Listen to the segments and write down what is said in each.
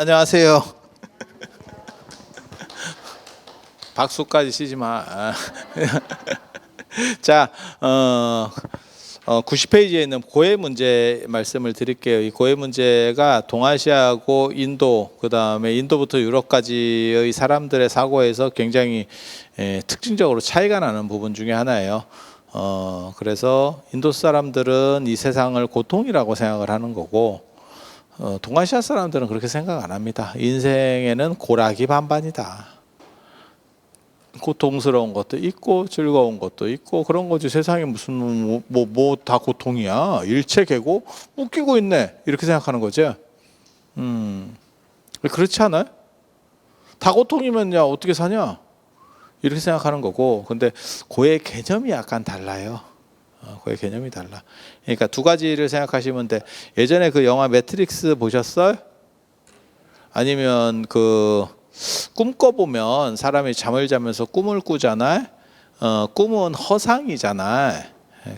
안녕하세요. 박수까지 치지 마. 자, 90페이지에 있는 고해 문제 말씀을 드릴게요. 이 고해 문제가 동아시아하고 인도, 그 다음에 인도부터 유럽까지의 사람들의 사고에서 굉장히 특징적으로 차이가 나는 부분 중에 하나예요. 그래서 인도 사람들은 이 세상을 고통이라고 생각을 하는 거고, 동아시아 사람들은 그렇게 생각 안 합니다. 인생에는 고락이 반반이다. 고통스러운 것도 있고 즐거운 것도 있고 그런 거지. 세상에 무슨 뭐 다 고통이야. 일체 계고 웃기고 있네. 이렇게 생각하는 거죠. 그렇지 않아요? 다 고통이면 야 어떻게 사냐? 이렇게 생각하는 거고. 근데 고의 개념이 약간 달라요. 고의 개념이 달라. 그러니까 두 가지를 생각하시면 돼. 예전에 그 영화 매트릭스 보셨어요? 아니면 그 꿈꿔보면 사람이 잠을 자면서 꿈을 꾸잖아요. 꿈은 허상이잖아요.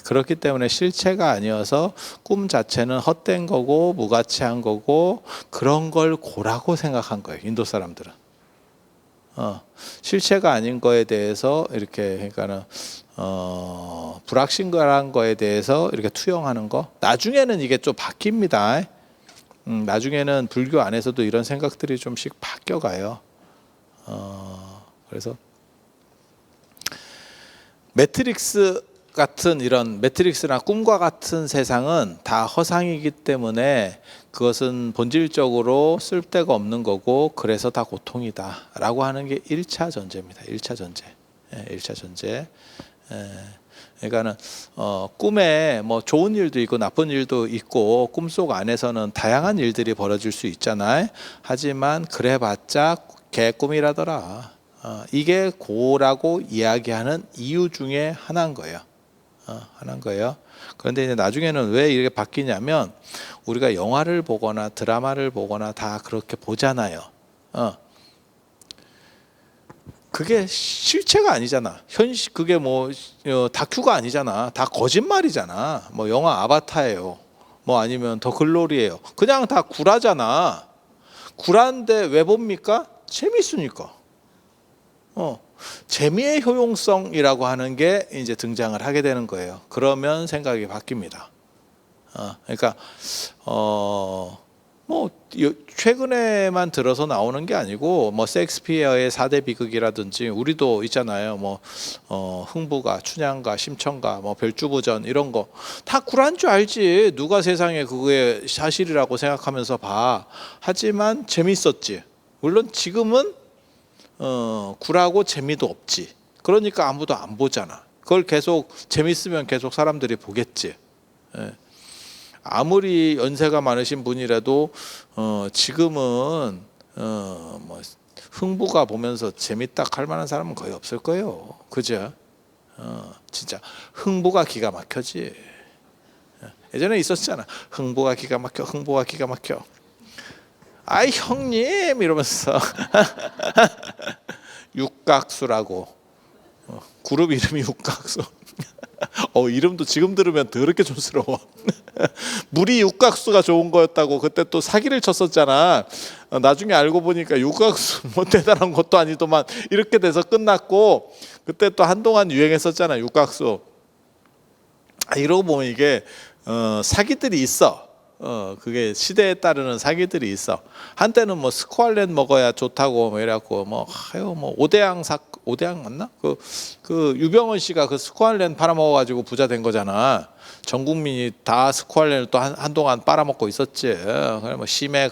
그렇기 때문에 실체가 아니어서 꿈 자체는 헛된 거고 무가치한 거고 그런 걸 고라고 생각한 거예요. 인도 사람들은. 실체가 아닌 거에 대해서 이렇게 그러니까는 불확실한 거에 대해서 이렇게 투영하는 거. 나중에는 이게 좀 바뀝니다. 나중에는 불교 안에서도 이런 생각들이 좀씩 바뀌어가요. 그래서 매트릭스 같은 이런 매트릭스나 꿈과 같은 세상은 다 허상이기 때문에 그것은 본질적으로 쓸데가 없는 거고 그래서 다 고통이다 라고 하는 게 1차 전제입니다. 1차 전제. 1차 전제. 그러니까는 꿈에 뭐 좋은 일도 있고 나쁜 일도 있고 꿈속 안에서는 다양한 일들이 벌어질 수 있잖아요. 하지만 그래봤자 개꿈이라더라. 이게 고라고 이야기하는 이유 중에 하나인 거예요. 하나인 거예요. 그런데 이제 나중에는 왜 이렇게 바뀌냐면 우리가 영화를 보거나 드라마를 보거나 다 그렇게 보잖아요. 그게 실체가 아니잖아. 현실 그게 뭐 다큐가 아니잖아. 다 거짓말이잖아. 뭐 영화 아바타예요. 뭐 아니면 더 글로리예요. 그냥 다 구라잖아. 구라인데 왜 봅니까? 재밌으니까. 재미의 효용성이라고 하는 게 이제 등장을 하게 되는 거예요. 그러면 생각이 바뀝니다. 그러니까 뭐 최근에만 들어서 나오는 게 아니고 뭐 셰익스피어의 4대 비극이라든지 우리도 있잖아요. 뭐 흥부가, 춘향가, 심청가, 뭐 별주부전 이런 거 다 구란 줄 알지. 누가 세상에 그게 사실이라고 생각하면서 봐. 하지만 재밌었지. 물론 지금은 구라고 재미도 없지. 그러니까 아무도 안 보잖아. 그걸 계속 재밌으면 계속 사람들이 보겠지. 아무리 연세가 많으신 분이라도 지금은 뭐 흥부가 보면서 재밌다 할 만한 사람은 거의 없을 거예요. 그죠? 진짜 흥부가 기가 막혀지. 예전에 있었잖아. 흥부가 기가 막혀. 흥부가 기가 막혀. 아이 형님 이러면서 육각수라고 그룹 이름이 육각수. 이름도 지금 들으면 더럽게 촌스러워. 물이 육각수가 좋은 거였다고 그때 또 사기를 쳤었잖아. 나중에 알고 보니까 육각수 뭐 대단한 것도 아니더만 이렇게 돼서 끝났고 그때 또 한동안 유행했었잖아 육각수. 이러고 보면 이게 사기들이 있어. 그게 시대에 따르는 사기들이 있어. 한때는 뭐 스코알렌 먹어야 좋다고 뭐 이래갖고 뭐 오대양 맞나? 그 유병헌 씨가 그 스코알렌 팔아먹어가지고 부자 된 거잖아. 전 국민이 다 스코알렌을 또 한동안 빨아먹고 있었지. 그래 뭐 심해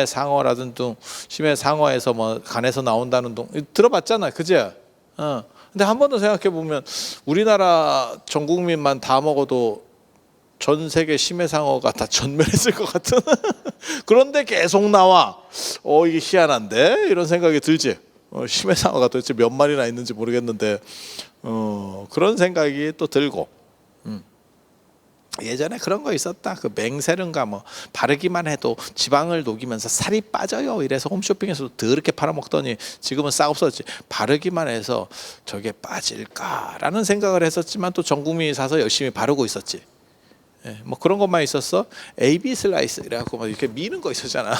상어라든지 심해 상어에서 뭐 간에서 나온다는 동 들어봤잖아, 그지? 근데 한 번 더 생각해 보면 우리나라 전 국민만 다 먹어도 전 세계 심해상어가 다 전멸했을 것 같은 그런데 계속 나와. 이게 희한한데 이런 생각이 들지. 심해상어가 도대체 몇 마리나 있는지 모르겠는데 그런 생각이 또 들고. 예전에 그런 거 있었다. 그 맹세른가 뭐 바르기만 해도 지방을 녹이면서 살이 빠져요. 이래서 홈쇼핑에서도 더럽게 팔아먹더니 지금은 싹 없어졌지. 바르기만 해서 저게 빠질까라는 생각을 했었지만 또 전 국민이 사서 열심히 바르고 있었지. 뭐 그런 것만 있었어. AB 슬라이스 이래갖고 막 이렇게 미는 거 있었잖아.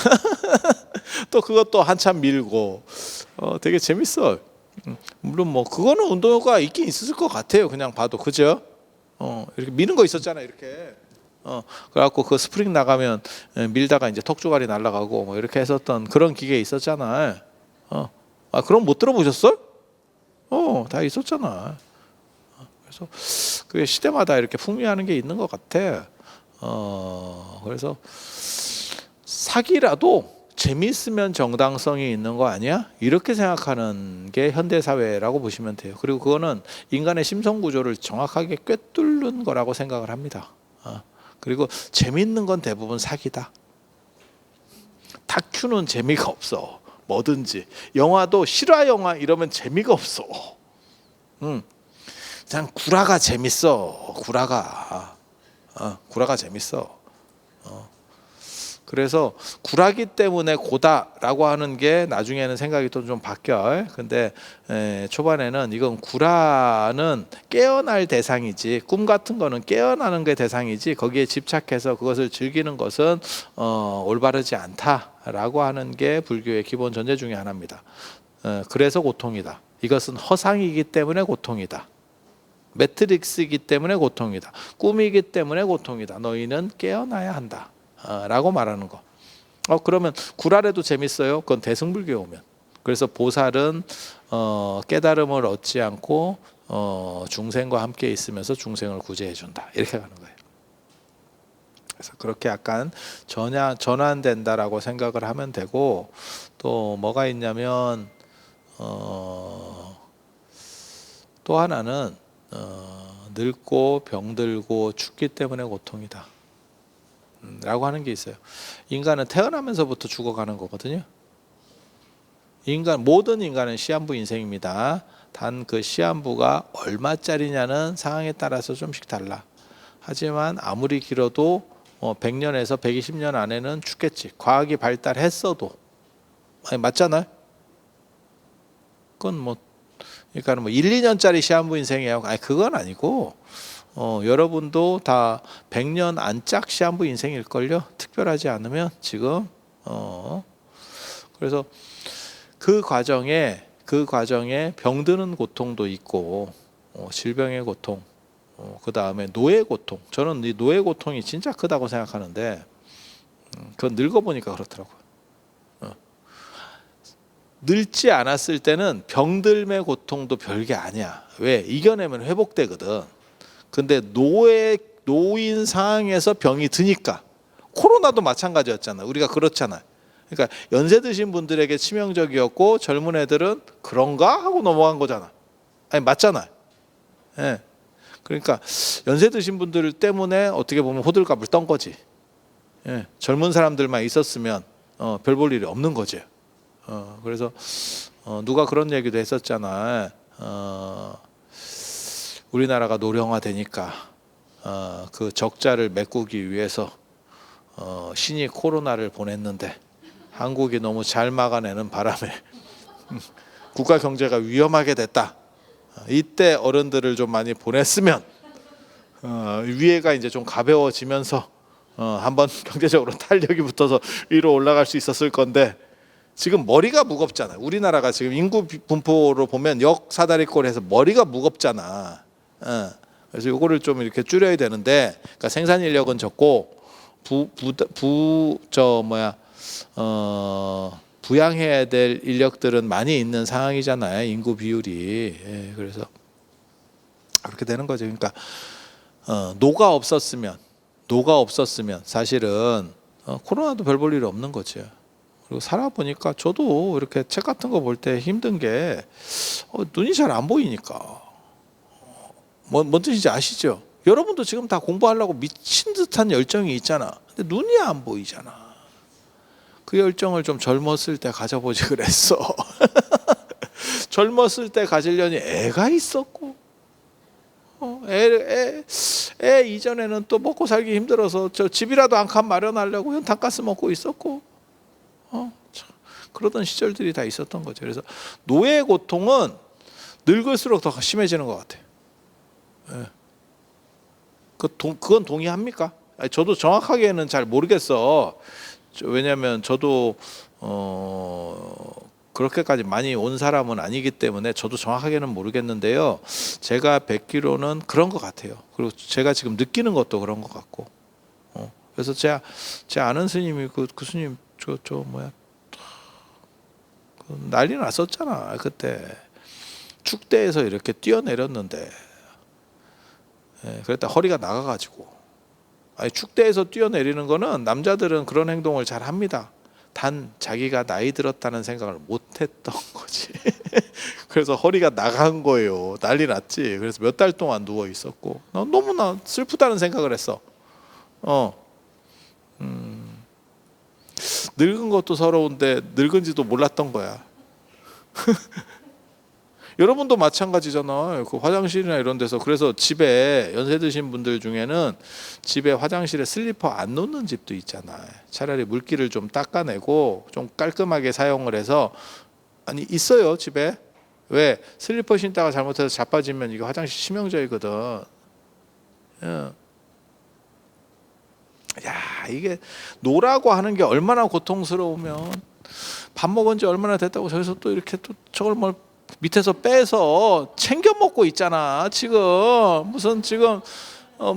또 그것도 한참 밀고 되게 재밌어. 물론 뭐 그거는 운동효과가 있긴 있을 것 같아요. 그냥 봐도 그죠? 이렇게 미는 거 있었잖아 이렇게. 그래갖고 그 스프링 나가면 밀다가 이제 턱주갈이 날아가고 뭐 이렇게 했었던 그런 기계 있었잖아. 그럼 못 들어보셨어? 다 있었잖아. 그래서 그게 시대마다 이렇게 풍미하는 게 있는 것 같아. 그래서 사기라도 재미있으면 정당성이 있는 거 아니야? 이렇게 생각하는 게 현대 사회라고 보시면 돼요. 그리고 그거는 인간의 심성 구조를 정확하게 꿰뚫는 거라고 생각을 합니다. 그리고 재미있는 건 대부분 사기다. 다큐는 재미가 없어. 뭐든지 영화도 실화 영화 이러면 재미가 없어. 그냥 구라가 재밌어. 구라가 재밌어. 그래서 구라기 때문에 고다라고 하는 게 나중에는 생각이 또 좀 바뀌어. 근데 초반에는 이건 구라는 깨어날 대상이지, 꿈 같은 거는 깨어나는 게 대상이지, 거기에 집착해서 그것을 즐기는 것은 올바르지 않다라고 하는 게 불교의 기본 전제 중에 하나입니다. 그래서 고통이다. 이것은 허상이기 때문에 고통이다. 매트릭스이기 때문에 고통이다. 꿈이기 때문에 고통이다. 너희는 깨어나야 한다. 라고 말하는 거. 그러면 구라래도 재밌어요. 그건 대승불교에 오면. 그래서 보살은 깨달음을 얻지 않고 중생과 함께 있으면서 중생을 구제해 준다. 이렇게 가는 거예요. 그래서 그렇게 약간 전환된다라고 생각을 하면 되고, 또 뭐가 있냐면 또 하나는 늙고 병들고 죽기 때문에 고통이다 라고 하는 게 있어요. 인간은 태어나면서부터 죽어가는 거거든요. 모든 인간은 시한부 인생입니다. 단 그 시한부가 얼마짜리냐는 상황에 따라서 좀씩 달라. 하지만 아무리 길어도 100년에서 120년 안에는 죽겠지. 과학이 발달했어도. 맞잖아요. 그건 그러니까 1, 2년짜리 시한부 인생이에요. 그건 아니고 여러분도 다 100년 안짝 시한부 인생일걸요. 특별하지 않으면 지금 그래서 그 과정에 병드는 고통도 있고 질병의 고통, 그 다음에 노예 고통. 저는 이 노예 고통이 진짜 크다고 생각하는데 그건 늙어보니까 그렇더라고요. 늙지 않았을 때는 병들매 고통도 별게 아니야. 왜? 이겨내면 회복되거든. 근데 노인 상황에서 병이 드니까. 코로나도 마찬가지였잖아. 우리가 그렇잖아. 그러니까 연세 드신 분들에게 치명적이었고 젊은 애들은 그런가 하고 넘어간 거잖아. 맞잖아. 예. 그러니까 연세 드신 분들 때문에 어떻게 보면 호들갑을 떤 거지. 예. 젊은 사람들만 있었으면 별 볼 일이 없는 거지. 그래서 누가 그런 얘기도 했었잖아. 우리나라가 노령화되니까 그 적자를 메꾸기 위해서 신이 코로나를 보냈는데 한국이 너무 잘 막아내는 바람에 국가 경제가 위험하게 됐다. 이때 어른들을 좀 많이 보냈으면 위에가 이제 좀 가벼워지면서 한번 경제적으로 탄력이 붙어서 위로 올라갈 수 있었을 건데 지금 머리가 무겁잖아요. 우리나라가 지금 인구 분포로 보면 역사다리꼴에서 머리가 무겁잖아. 그래서 이거를 좀 이렇게 줄여야 되는데, 그러니까 생산 인력은 적고 부양해야 될 인력들은 많이 있는 상황이잖아요. 인구 비율이. 예, 그래서 그렇게 되는 거죠. 그러니까 노가 없었으면 사실은 코로나도 별 볼 일 없는 거죠. 그리고 살아보니까 저도 이렇게 책 같은 거 볼 때 힘든 게 눈이 잘 안 보이니까. 뭔 뜻인지 아시죠? 여러분도 지금 다 공부하려고 미친 듯한 열정이 있잖아. 근데 눈이 안 보이잖아. 그 열정을 좀 젊었을 때 가져보지 그랬어. 젊었을 때 가지려니 애가 있었고, 애 이전에는 또 먹고 살기 힘들어서 저 집이라도 한 칸 마련하려고 현탄가스 먹고 있었고, 그러던 시절들이 다 있었던 거죠. 그래서 노예의 고통은 늙을수록 더 심해지는 것 같아요. 예. 그건 동의합니까? 저도 정확하게는 잘 모르겠어. 왜냐하면 저도 그렇게까지 많이 온 사람은 아니기 때문에 저도 정확하게는 모르겠는데요. 제가 뵙기로는 그런 것 같아요. 그리고 제가 지금 느끼는 것도 그런 것 같고. 그래서 제 아는 스님이 그 스님 저 뭐야 난리 났었잖아. 그때 축대에서 이렇게 뛰어내렸는데, 그랬다 허리가 나가가지고. 아니, 축대에서 뛰어내리는 거는 남자들은 그런 행동을 잘 합니다. 단 자기가 나이 들었다는 생각을 못했던 거지. 그래서 허리가 나간 거예요. 난리 났지. 그래서 몇 달 동안 누워 있었고, 나 너무나 슬프다는 생각을 했어. 늙은 것도 서러운데 늙은지도 몰랐던 거야. 여러분도 마찬가지잖아요. 그 화장실이나 이런 데서. 그래서 집에 연세 드신 분들 중에는 집에 화장실에 슬리퍼 안 놓는 집도 있잖아요. 차라리 물기를 좀 닦아내고 좀 깔끔하게 사용을 해서. 아니, 있어요 집에. 왜? 슬리퍼 신다가 잘못해서 자빠지면 이거 화장실 치명적이거든. 야, 이게 노라고 하는 게 얼마나 고통스러우면, 밥 먹은 지 얼마나 됐다고 저기서 또 이렇게 또 저걸 뭘 밑에서 빼서 챙겨 먹고 있잖아. 지금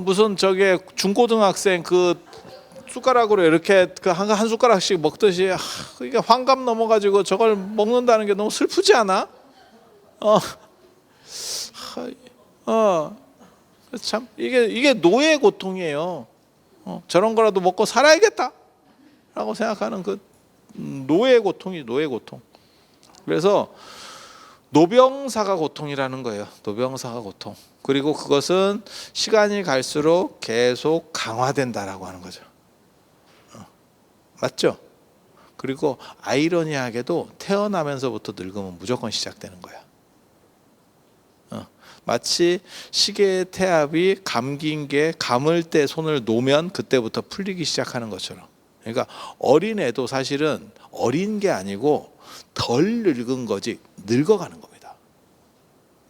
무슨 저게 중고등학생 그 숟가락으로 이렇게 그 한 숟가락씩 먹듯이, 이게 환갑 넘어가지고 저걸 먹는다는 게 너무 슬프지 않아? 참 이게 노예의 고통이에요. 저런 거라도 먹고 살아야겠다라고 생각하는 그 노예의 고통이 노예의 고통. 그래서 노병사가 고통이라는 거예요. 노병사가 고통. 그리고 그것은 시간이 갈수록 계속 강화된다라고 하는 거죠. 맞죠? 그리고 아이러니하게도 태어나면서부터 늙으면 무조건 시작되는 거야. 마치 시계의 태압이 감긴 게 감을 때 손을 놓으면 그때부터 풀리기 시작하는 것처럼. 그러니까 어린애도 사실은 어린 게 아니고 덜 늙은 거지 늙어가는 겁니다.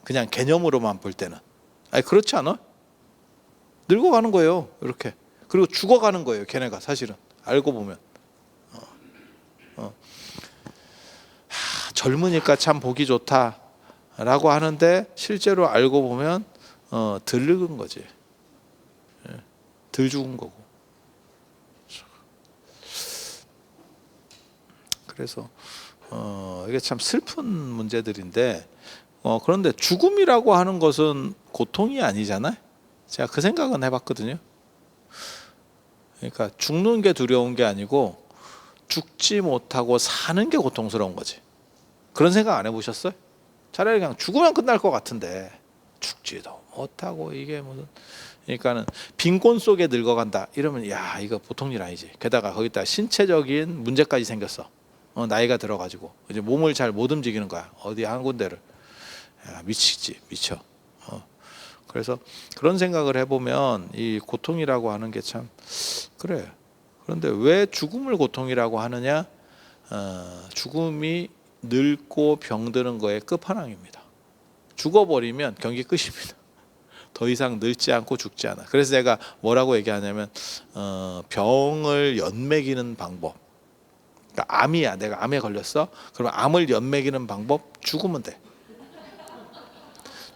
그냥 개념으로만 볼 때는. 아니, 그렇지 않아? 늙어가는 거예요. 이렇게. 그리고 죽어가는 거예요. 걔네가 사실은 알고 보면. 젊으니까 참 보기 좋다라고 하는데 실제로 알고 보면 덜 늙은 거지. 덜 죽은 거고. 그래서 이게 참 슬픈 문제들인데, 그런데 죽음이라고 하는 것은 고통이 아니잖아요. 제가 그 생각은 해봤거든요. 그러니까 죽는 게 두려운 게 아니고 죽지 못하고 사는 게 고통스러운 거지. 그런 생각 안 해보셨어요? 차라리 그냥 죽으면 끝날 것 같은데 죽지도 못하고 이게 무슨. 그러니까는 빈곤 속에 늙어간다 이러면 야, 이거 보통 일 아니지. 게다가 거기다 신체적인 문제까지 생겼어. 나이가 들어가지고 이제 몸을 잘 못 움직이는 거야. 어디 한 군데를. 야, 미치지, 미쳐. 그래서 그런 생각을 해보면 이 고통이라고 하는 게 참 그래. 그런데 왜 죽음을 고통이라고 하느냐? 죽음이 늙고 병드는 거의 끝판왕입니다. 죽어버리면 경기 끝입니다. 더 이상 늙지 않고 죽지 않아. 그래서 제가 뭐라고 얘기하냐면 병을 연맥이는 방법. 그러니까 암이야. 내가 암에 걸렸어. 그러면 암을 연맥이는 방법 죽으면 돼.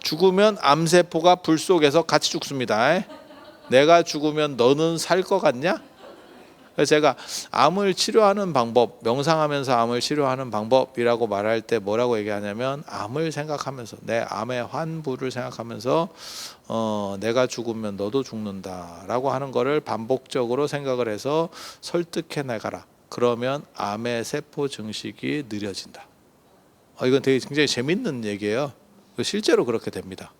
죽으면 암세포가 불 속에서 같이 죽습니다. 내가 죽으면 너는 살 것 같냐? 그래서 제가 암을 치료하는 방법, 명상하면서 암을 치료하는 방법이라고 말할 때 뭐라고 얘기하냐면, 암을 생각하면서 내 암의 환부를 생각하면서 내가 죽으면 너도 죽는다라고 하는 거를 반복적으로 생각을 해서 설득해 나가라. 그러면 암의 세포 증식이 느려진다. 이건 되게 굉장히 재밌는 얘기예요. 실제로 그렇게 됩니다.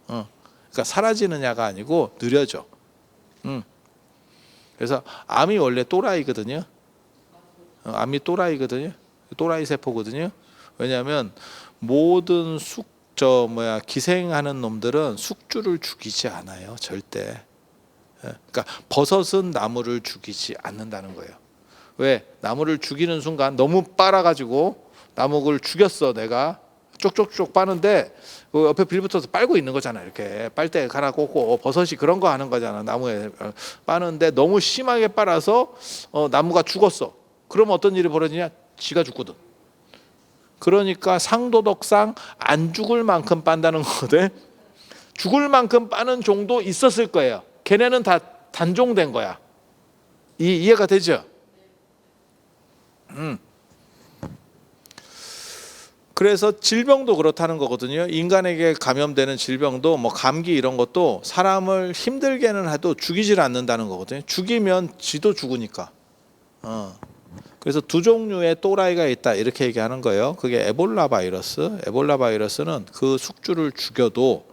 그러니까 사라지느냐가 아니고 느려져. 그래서 암이 원래 또라이거든요. 암이 또라이거든요. 또라이 세포거든요. 왜냐하면 모든 기생하는 놈들은 숙주를 죽이지 않아요. 절대. 그러니까 버섯은 나무를 죽이지 않는다는 거예요. 왜? 나무를 죽이는 순간 너무 빨아가지고 나무를 죽였어. 내가 쪽쪽쪽 빠는데 그 옆에 빌붙어서 빨고 있는 거잖아. 이렇게 빨대 갈아 꽂고 버섯이 그런 거 하는 거잖아. 나무에 빠는데 너무 심하게 빨아서 나무가 죽었어. 그럼 어떤 일이 벌어지냐? 지가 죽거든. 그러니까 상도덕상 안 죽을 만큼 빤다는 거거든. 죽을 만큼 빠는 종도 있었을 거예요. 걔네는 다 단종된 거야. 이해가 되죠? 그래서 질병도 그렇다는 거거든요. 인간에게 감염되는 질병도 뭐 감기 이런 것도 사람을 힘들게는 해도 죽이질 않는다는 거거든요. 죽이면 지도 죽으니까. 그래서 두 종류의 또라이가 있다 이렇게 얘기하는 거예요. 그게 에볼라 바이러스. 에볼라 바이러스는 그 숙주를 죽여도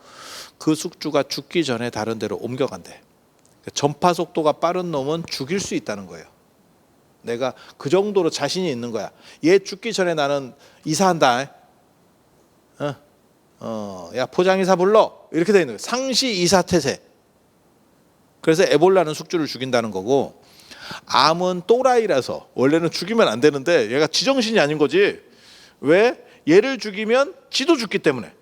그 숙주가 죽기 전에 다른 데로 옮겨간대. 전파 속도가 빠른 놈은 죽일 수 있다는 거예요. 내가 그 정도로 자신이 있는 거야. 얘 죽기 전에 나는 이사한다. 야 포장이사 불러. 이렇게 돼 있는 거예요. 상시 이사 태세. 그래서 에볼라는 숙주를 죽인다는 거고, 암은 또라이라서 원래는 죽이면 안 되는데 얘가 지정신이 아닌 거지. 왜? 얘를 죽이면 지도 죽기 때문에.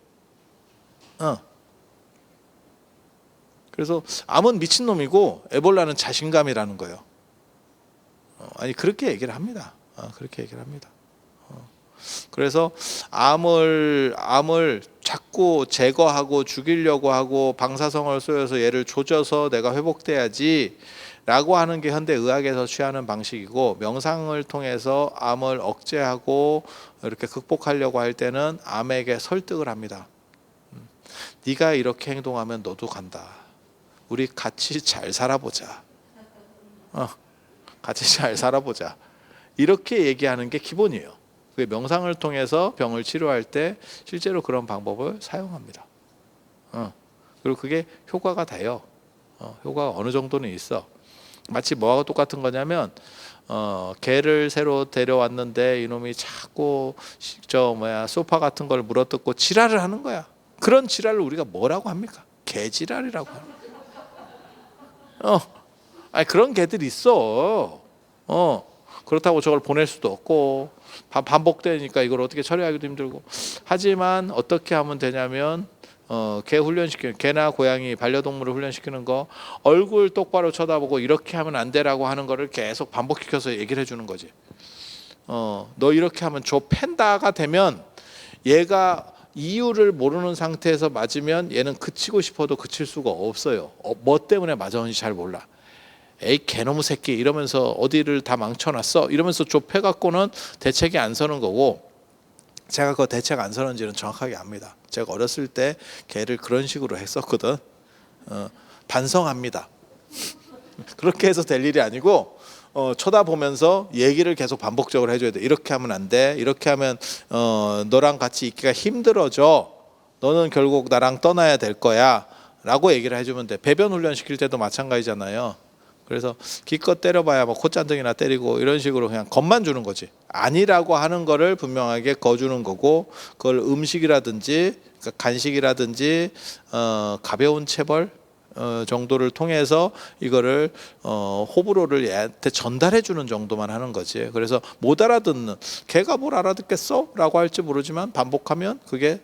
그래서 암은 미친놈이고 에볼라는 자신감이라는 거예요. 아니 그렇게 얘기를 합니다. 그렇게 얘기를 합니다. 그래서 암을 자꾸 제거하고 죽이려고 하고 방사성을 쏘여서 얘를 조져서 내가 회복돼야지 라고 하는 게 현대의학에서 취하는 방식이고, 명상을 통해서 암을 억제하고 이렇게 극복하려고 할 때는 암에게 설득을 합니다. 네가 이렇게 행동하면 너도 간다. 우리 같이 잘 살아보자. 같이 잘 살아보자. 이렇게 얘기하는 게 기본이에요. 명상을 통해서 병을 치료할 때 실제로 그런 방법을 사용합니다. 그리고 그게 효과가 돼요. 효과가 어느 정도는 있어. 마치 뭐하고 똑같은 거냐면 개를 새로 데려왔는데 이놈이 자꾸 소파 같은 걸 물어뜯고 지랄을 하는 거야. 그런 지랄을 우리가 뭐라고 합니까? 개지랄이라고 합니다. 아니 그런 개들이 있어. 그렇다고 저걸 보낼 수도 없고 반복되니까 이걸 어떻게 처리하기도 힘들고. 하지만 어떻게 하면 되냐면 개 훈련시키는, 개나 고양이 반려동물을 훈련시키는 거, 얼굴 똑바로 쳐다보고 이렇게 하면 안 되라고 하는 거를 계속 반복시켜서 얘기를 해주는 거지. 너 이렇게 하면 팬다가 되면 얘가 이유를 모르는 상태에서 맞으면 얘는 그치고 싶어도 그칠 수가 없어요. 뭐 때문에 맞았는지 잘 몰라. 에이 개놈의 새끼 이러면서 어디를 다 망쳐놨어 이러면서 좁혀갖고는 대책이 안 서는 거고, 제가 그 대책 안 서는지는 정확하게 압니다. 제가 어렸을 때 개를 그런 식으로 했었거든. 반성합니다. 그렇게 해서 될 일이 아니고 쳐다보면서 얘기를 계속 반복적으로 해줘야 돼. 이렇게 하면 안 돼. 이렇게 하면 너랑 같이 있기가 힘들어져. 너는 결국 나랑 떠나야 될 거야 라고 얘기를 해주면 돼. 배변 훈련 시킬 때도 마찬가지잖아요. 그래서 기껏 때려봐야 뭐 콧잔등이나 때리고 이런 식으로 그냥 겁만 주는 거지. 아니라고 하는 거를 분명하게 거주는 거고, 그걸 음식이라든지 그러니까 간식이라든지 가벼운 체벌 정도를 통해서 이거를 호불호를 얘한테 전달해 주는 정도만 하는 거지. 그래서 못 알아듣는, 걔가 뭘 알아듣겠어? 라고 할지 모르지만 반복하면 그게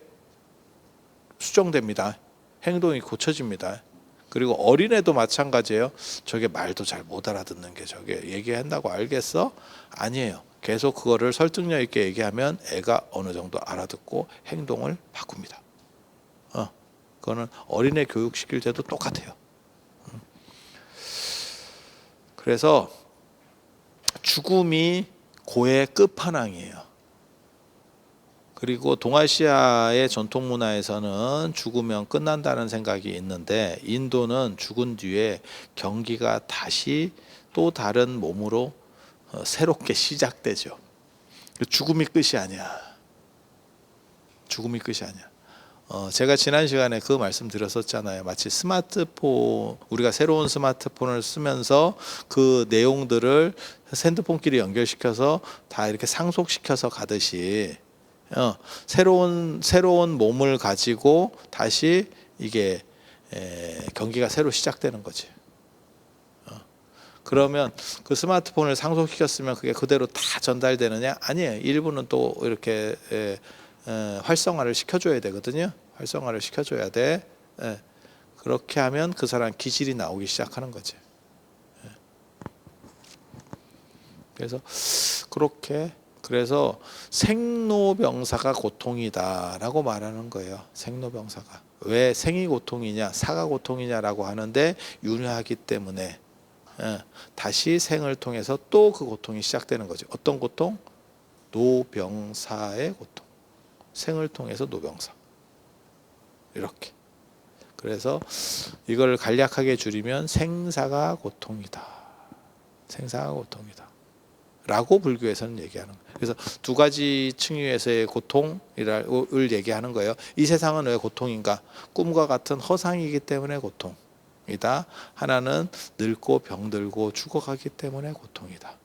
수정됩니다. 행동이 고쳐집니다. 그리고 어린애도 마찬가지예요. 저게 말도 잘 못 알아듣는 게 저게 얘기한다고 알겠어? 아니에요. 계속 그거를 설득력 있게 얘기하면 애가 어느 정도 알아듣고 행동을 바꿉니다. 그거는 어린애 교육시킬 때도 똑같아요. 그래서 죽음이 고의 끝판왕이에요. 그리고 동아시아의 전통 문화에서는 죽으면 끝난다는 생각이 있는데, 인도는 죽은 뒤에 경기가 다시 또 다른 몸으로 새롭게 시작되죠. 죽음이 끝이 아니야. 죽음이 끝이 아니야. 제가 지난 시간에 그 말씀 드렸었잖아요. 마치 스마트폰, 우리가 새로운 스마트폰을 쓰면서 그 내용들을 핸드폰끼리 연결시켜서 다 이렇게 상속시켜서 가듯이 새로운 몸을 가지고 다시 이게 경기가 새로 시작되는 거지. 그러면 그 스마트폰을 상속시켰으면 그게 그대로 다 전달되느냐? 아니에요. 일부는 또 이렇게 활성화를 시켜줘야 되거든요. 활성화를 시켜줘야 돼. 그렇게 하면 그 사람 기질이 나오기 시작하는 거지. 그래서 그렇게 그래서 생로병사가 고통이다라고 말하는 거예요. 생로병사가. 왜 생이 고통이냐, 사가 고통이냐라고 하는데 윤회하기 때문에 다시 생을 통해서 또 그 고통이 시작되는 거죠. 어떤 고통? 노병사의 고통. 생을 통해서 노병사. 이렇게. 그래서 이걸 간략하게 줄이면 생사가 고통이다. 생사가 고통이다. 라고 불교에서는 얘기하는 거예요. 그래서 두 가지 층위에서의 고통을 얘기하는 거예요. 이 세상은 왜 고통인가? 꿈과 같은 허상이기 때문에 고통이다. 하나는 늙고 병들고 죽어가기 때문에 고통이다.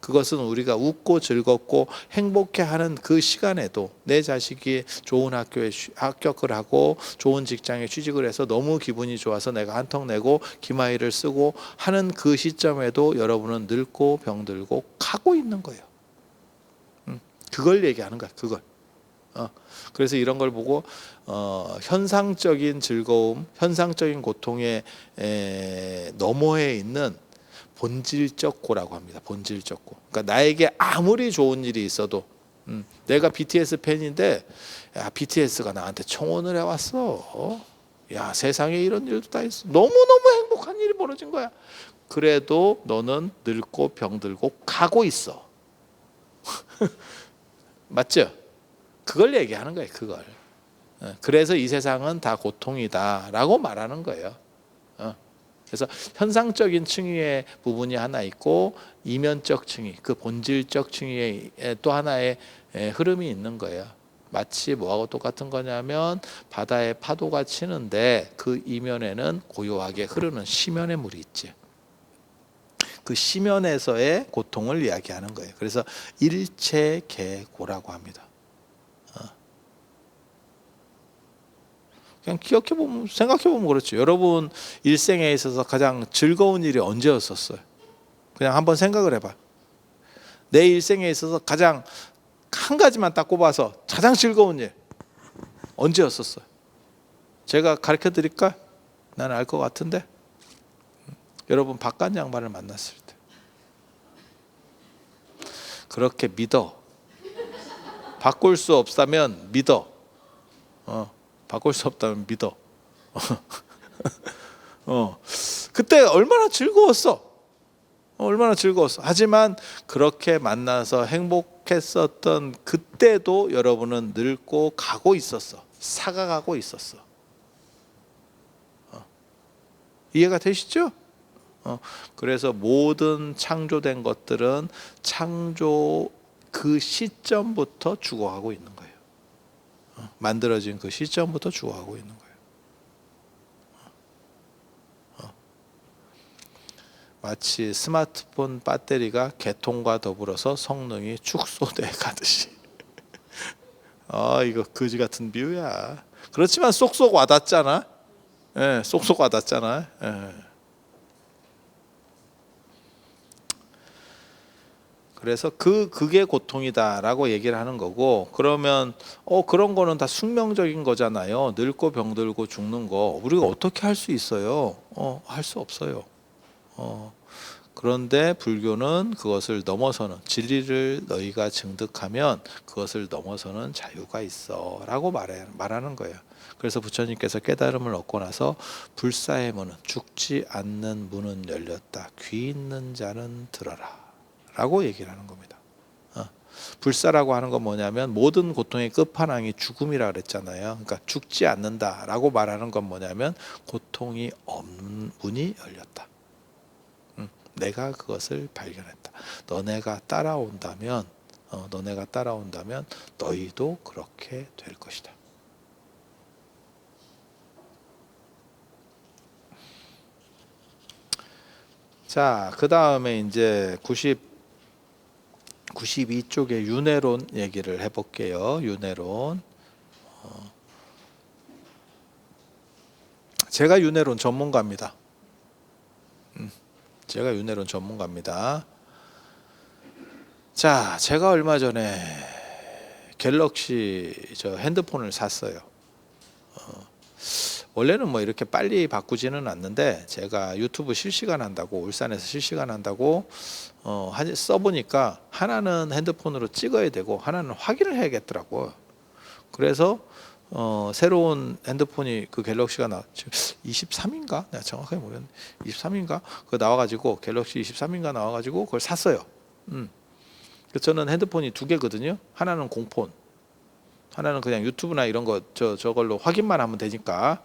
그것은 우리가 웃고 즐겁고 행복해하는 그 시간에도 내 자식이 좋은 학교에 합격을 하고 좋은 직장에 취직을 해서 너무 기분이 좋아서 내가 한턱 내고 기마이를 쓰고 하는 그 시점에도 여러분은 늙고 병들고 가고 있는 거예요. 그걸 얘기하는 거야. 그걸. 그래서 이런 걸 보고 현상적인 즐거움, 현상적인 고통의 너머에 있는 본질적 고라고 합니다. 본질적 고. 그러니까 나에게 아무리 좋은 일이 있어도 내가 BTS 팬인데 야, BTS가 나한테 청혼을 해왔어. 야, 세상에 이런 일도 다 있어. 너무너무 행복한 일이 벌어진 거야. 그래도 너는 늙고 병들고 가고 있어. 맞죠? 그걸 얘기하는 거예요. 그걸. 그래서 이 세상은 다 고통이다라고 말하는 거예요. 그래서 현상적인 층위의 부분이 하나 있고 이면적 층위, 그 본질적 층위의 또 하나의 흐름이 있는 거예요. 마치 뭐하고 똑같은 거냐면 바다에 파도가 치는데 그 이면에는 고요하게 흐르는 시면의 물이 있지. 그 시면에서의 고통을 이야기하는 거예요. 그래서 일체계고라고 합니다. 그냥 기억해보면, 생각해보면 그렇죠. 여러분 일생에 있어서 가장 즐거운 일이 언제였었어요? 그냥 한번 생각을 해봐. 내 일생에 있어서 가장 한 가지만 딱 꼽아서 가장 즐거운 일 언제였었어요? 제가 가르쳐 드릴까? 나는 알 것 같은데. 여러분 박간 양반을 만났을 때. 그렇게 믿어. 바꿀 수 없다면 믿어. 바꿀 수 없다면 믿어. 그때 얼마나 즐거웠어. 얼마나 즐거웠어. 하지만 그렇게 만나서 행복했었던 그때도 여러분은 늙고 가고 있었어. 사가가고 있었어. 이해가 되시죠? 그래서 모든 창조된 것들은 창조 그 시점부터 죽어가고 있는 거예요. 만들어진 그 시점부터 죽어가고 있는 거예요. 마치 스마트폰 배터리가 개통과 더불어서 성능이 축소돼 가듯이. 이거 거지 같은 비유야. 그렇지만 쏙쏙 와닿잖아. 쏙쏙 와닿잖아. 그래서 그게 고통이다라고 얘기를 하는 거고, 그러면 그런 거는 다 숙명적인 거잖아요. 늙고 병들고 죽는 거 우리가 어떻게 할 수 있어요? 할 수 없어요. 그런데 불교는 그것을 넘어서는, 진리를 너희가 증득하면 그것을 넘어서는 자유가 있어라고 말하는 거예요. 그래서 부처님께서 깨달음을 얻고 나서 불사의 문은, 죽지 않는 문은 열렸다. 귀 있는 자는 들어라 라고 얘기를 하는 겁니다. 불사라고 하는 건 뭐냐면 모든 고통의 끝판왕이 죽음이라 그랬잖아요. 그러니까 죽지 않는다라고 말하는 건 뭐냐면 고통이 없는 문이 열렸다. 내가 그것을 발견했다. 너네가 따라온다면 너희도 그렇게 될 것이다. 자, 그 다음에 이제 92쪽에 윤회론 얘기를 해볼게요. 윤회론. 제가 윤회론 전문가입니다. 제가 윤회론 전문가입니다. 자, 제가 얼마 전에 갤럭시 핸드폰을 샀어요. 원래는 뭐 이렇게 빨리 바꾸지는 않는데 제가 유튜브 실시간 한다고 울산에서 실시간 한다고 써보니까 하나는 핸드폰으로 찍어야 되고 하나는 확인을 해야겠더라고. 그래서 새로운 핸드폰이 그 갤럭시가 지금 23인가? 내가 정확하게 모르겠는데 23인가? 그거 나와가지고 갤럭시 23인가 나와가지고 그걸 샀어요. 그래서 저는 핸드폰이 두 개거든요. 하나는 공폰, 하나는 그냥 유튜브나 이런 거 저걸로 확인만 하면 되니까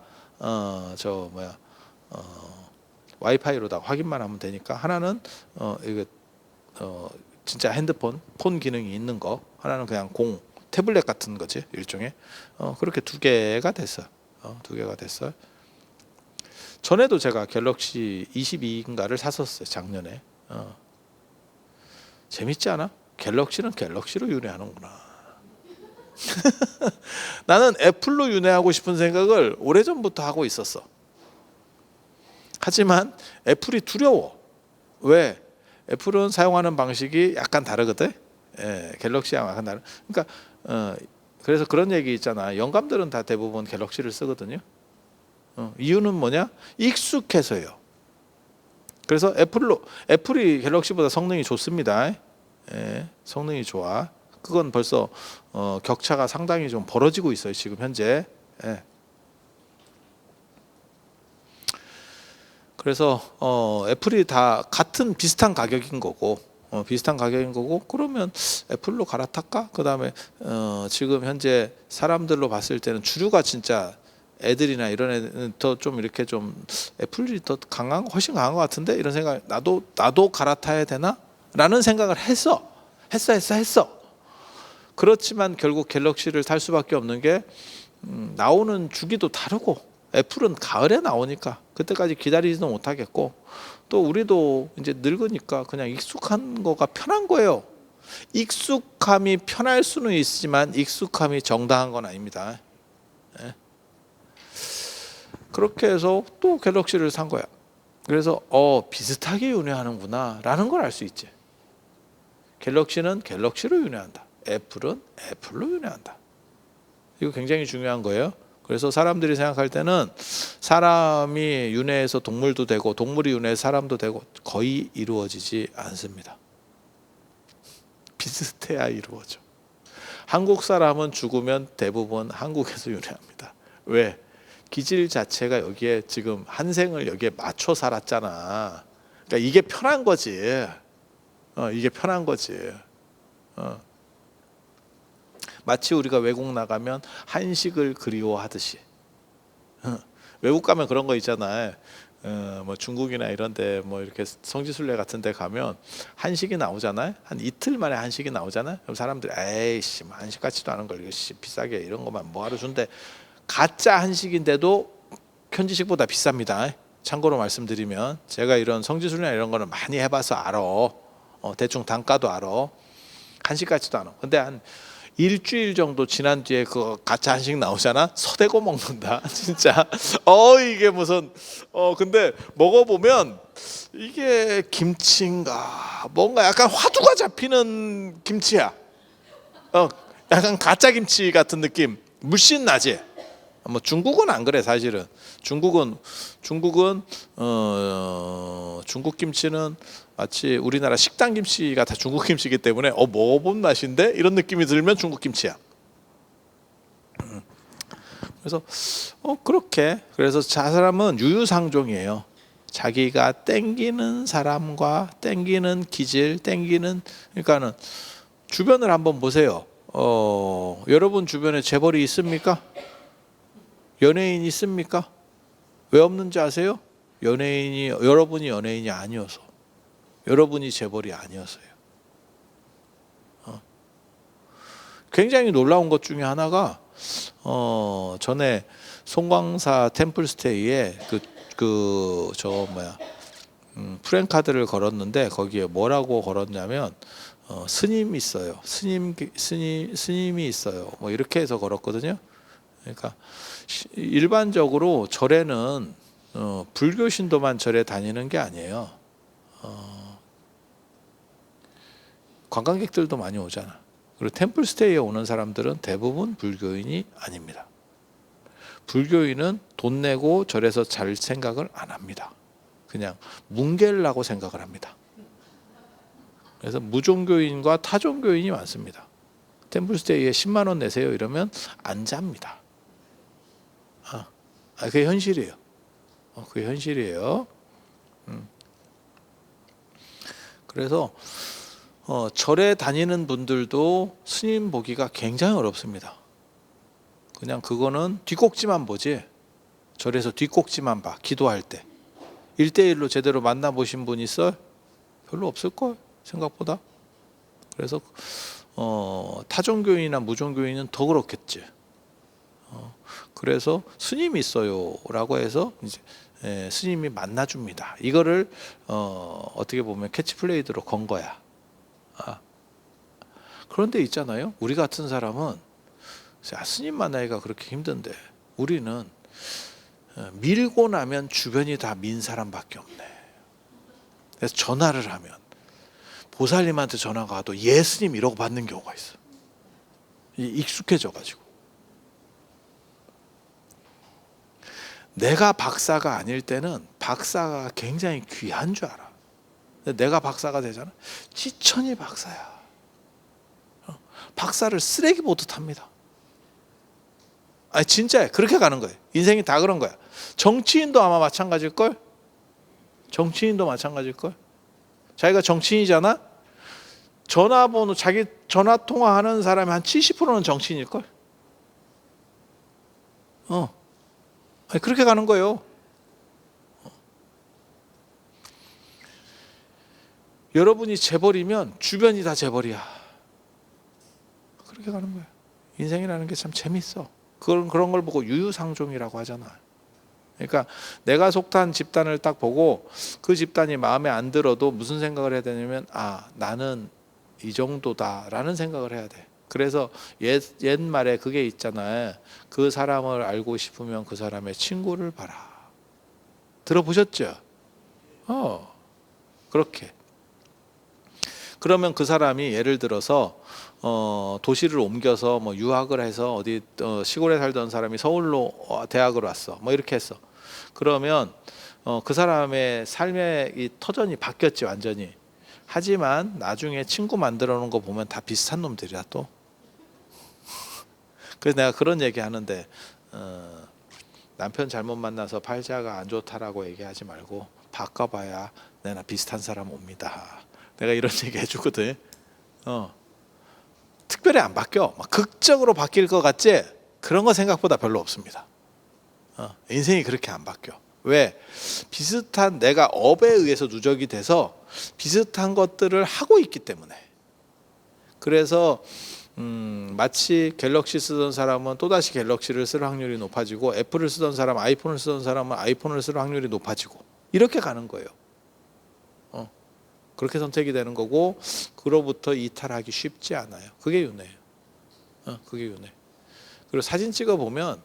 와이파이로다 확인만 하면 되니까 하나는 이거 진짜 핸드폰 폰 기능이 있는 거, 하나는 그냥 태블릿 같은 거지 일종의. 그렇게 두 개가 됐어. 두 개가 됐어. 전에도 제가 갤럭시 22인가를 샀었어요 작년에. 재밌지 않아? 갤럭시는 갤럭시로 윤회하는구나. 나는 애플로 윤회하고 싶은 생각을 오래전부터 하고 있었어. 하지만 애플이 두려워. 왜? 애플은 사용하는 방식이 약간 다르거든. 갤럭시랑 약간 다른. 그러니까 그래서 그런 얘기 있잖아. 영감들은 다 대부분 갤럭시를 쓰거든요. 이유는 뭐냐? 익숙해서요. 그래서 애플이 갤럭시보다 성능이 좋습니다. 성능이 좋아. 그건 벌써 격차가 상당히 좀 벌어지고 있어요 지금 현재. 그래서 애플이 다 비슷한 가격인 거고 그러면 애플로 갈아탈까? 그 다음에 지금 현재 사람들로 봤을 때는 주류가 진짜 애들이나 이런 애는 더 좀 이렇게 좀 애플이 더 훨씬 강한 것 같은데 이런 생각. 나도 갈아타야 되나? 라는 생각을 했어. 그렇지만 결국 갤럭시를 탈 수밖에 없는 게 나오는 주기도 다르고 애플은 가을에 나오니까 그때까지 기다리지도 못하겠고 또 우리도 이제 늙으니까 그냥 익숙한 거가 편한 거예요. 익숙함이 편할 수는 있지만 익숙함이 정당한 건 아닙니다. 그렇게 해서 또 갤럭시를 산 거야. 그래서 비슷하게 윤회하는구나 라는 걸 알 수 있지. 갤럭시는 갤럭시로 윤회한다. 애플은 애플로 윤회한다. 이거 굉장히 중요한 거예요. 그래서 사람들이 생각할 때는 사람이 윤회해서 동물도 되고 동물이 윤회해서 사람도 되고 거의 이루어지지 않습니다. 비슷해야 이루어져. 한국 사람은 죽으면 대부분 한국에서 윤회합니다. 왜? 기질 자체가 여기에 지금 한 생을 여기에 맞춰 살았잖아. 그러니까 이게 편한 거지. 이게 편한 거지. 마치 우리가 외국 나가면 한식을 그리워하듯이. 외국 가면 그런 거 있잖아요. 뭐 중국이나 이런데 뭐 이렇게 성지순례 같은데 가면 한식이 나오잖아요. 한 이틀 만에 한식이 나오잖아요. 그럼 사람들이 에이씨 뭐 한식 같지도 않은 걸 이거 비싸게 이런 것만 뭐하러 준대. 가짜 한식인데도 현지식보다 비쌉니다. 참고로 말씀드리면 제가 이런 성지순례 이런 거는 많이 해봐서 알아. 대충 단가도 알아. 한식 같지도 않아. 근데 한 일주일 정도 지난 뒤에 그 가짜 한식 나오잖아. 서대고 먹는다. 진짜. 이게 무슨 근데 먹어보면 이게 김치인가 뭔가 약간 화두가 잡히는 김치야. 약간 가짜 김치 같은 느낌. 물씬 나지. 뭐 중국은 안 그래 사실은. 중국 김치는 마치 우리나라 식당 김치가 다 중국 김치이기 때문에 먹어본 맛인데 이런 느낌이 들면 중국 김치야. 그래서 그래서 사람은 유유상종이에요. 자기가 땡기는 사람과 땡기는 기질, 그러니까는 주변을 한번 보세요. 여러분 주변에 재벌이 있습니까? 연예인 있습니까? 왜 없는지 아세요? 여러분이 연예인이 아니어서, 여러분이 재벌이 아니어서요. 굉장히 놀라운 것 중에 하나가 전에 송광사 템플스테이에 프랜카드를 걸었는데 거기에 뭐라고 걸었냐면 스님 있어요. 스님이 있어요. 뭐 이렇게 해서 걸었거든요. 그러니까 일반적으로 절에는 불교 신도만 절에 다니는 게 아니에요. 관광객들도 많이 오잖아. 그리고 템플스테이에 오는 사람들은 대부분 불교인이 아닙니다. 불교인은 돈 내고 절에서 잘 생각을 안 합니다. 그냥 뭉개려고 생각을 합니다. 그래서 무종교인과 타종교인이 많습니다. 템플스테이에 10만 원 내세요 이러면 안 잡니다. 그게 현실이에요. 그게 현실이에요. 그래서 절에 다니는 분들도 스님 보기가 굉장히 어렵습니다. 그냥 그거는 뒷꼭지만 보지, 절에서 뒷꼭지만 봐. 기도할 때 1대1로 제대로 만나보신 분 있어요? 별로 없을걸 생각보다. 그래서 타종교인이나 무종교인은 더 그렇겠지. 그래서 스님이 있어요 라고 해서 이제 스님이 만나줍니다. 이거를 어떻게 보면 캐치플레이드로 건 거야. 그런데 있잖아요, 우리 같은 사람은 스님 만나기가 그렇게 힘든데 우리는 밀고 나면 주변이 다 민 사람밖에 없네. 그래서 전화를 하면 보살님한테 전화가 와도 예 스님 이러고 받는 경우가 있어. 익숙해져 가지고. 내가 박사가 아닐 때는 박사가 굉장히 귀한 줄 알아. 근데 내가 박사가 되잖아, 지천이 박사야. 박사를 쓰레기 보듯 합니다. 아니 진짜야. 그렇게 가는 거예요. 인생이 다 그런 거야. 정치인도 아마 마찬가지일걸? 정치인도 마찬가지일걸? 자기가 정치인이잖아? 전화번호, 자기 전화 통화하는 사람이 한 70%는 정치인일걸? 아니, 그렇게 가는 거예요. 여러분이 재벌이면 주변이 다 재벌이야. 그렇게 가는 거야. 인생이라는 게 참 재밌어. 그런 걸 보고 유유상종이라고 하잖아. 그러니까 내가 속한 집단을 딱 보고 그 집단이 마음에 안 들어도 무슨 생각을 해야 되냐면 나는 이 정도다라는 생각을 해야 돼. 그래서 옛말에 그게 있잖아요. 그 사람을 알고 싶으면 그 사람의 친구를 봐라. 들어보셨죠? 그렇게. 그러면 그 사람이 예를 들어서 도시를 옮겨서 뭐 유학을 해서 어디 시골에 살던 사람이 서울로 대학을 왔어. 뭐 이렇게 했어. 그러면 그 사람의 삶의 이 터전이 바뀌었지 완전히. 하지만 나중에 친구 만들어 놓은 거 보면 다 비슷한 놈들이야 또. 그래서 내가 그런 얘기 하는데 남편 잘못 만나서 팔자가 안 좋다라고 얘기하지 말고 바꿔봐야 내나 비슷한 사람 옵니다. 내가 이런 얘기 해주거든. 특별히 안 바뀌어. 막 극적으로 바뀔 것 같지? 그런 거 생각보다 별로 없습니다. 인생이 그렇게 안 바뀌어. 왜? 비슷한, 내가 업에 의해서 누적이 돼서 비슷한 것들을 하고 있기 때문에. 그래서 마치 갤럭시 쓰던 사람은 또다시 갤럭시를 쓸 확률이 높아지고, 애플을 쓰던 사람, 아이폰을 쓰던 사람은 아이폰을 쓸 확률이 높아지고, 이렇게 가는 거예요. 그렇게 선택이 되는 거고, 그로부터 이탈하기 쉽지 않아요. 그게 윤회예요. 그게 윤회. 그리고 사진 찍어 보면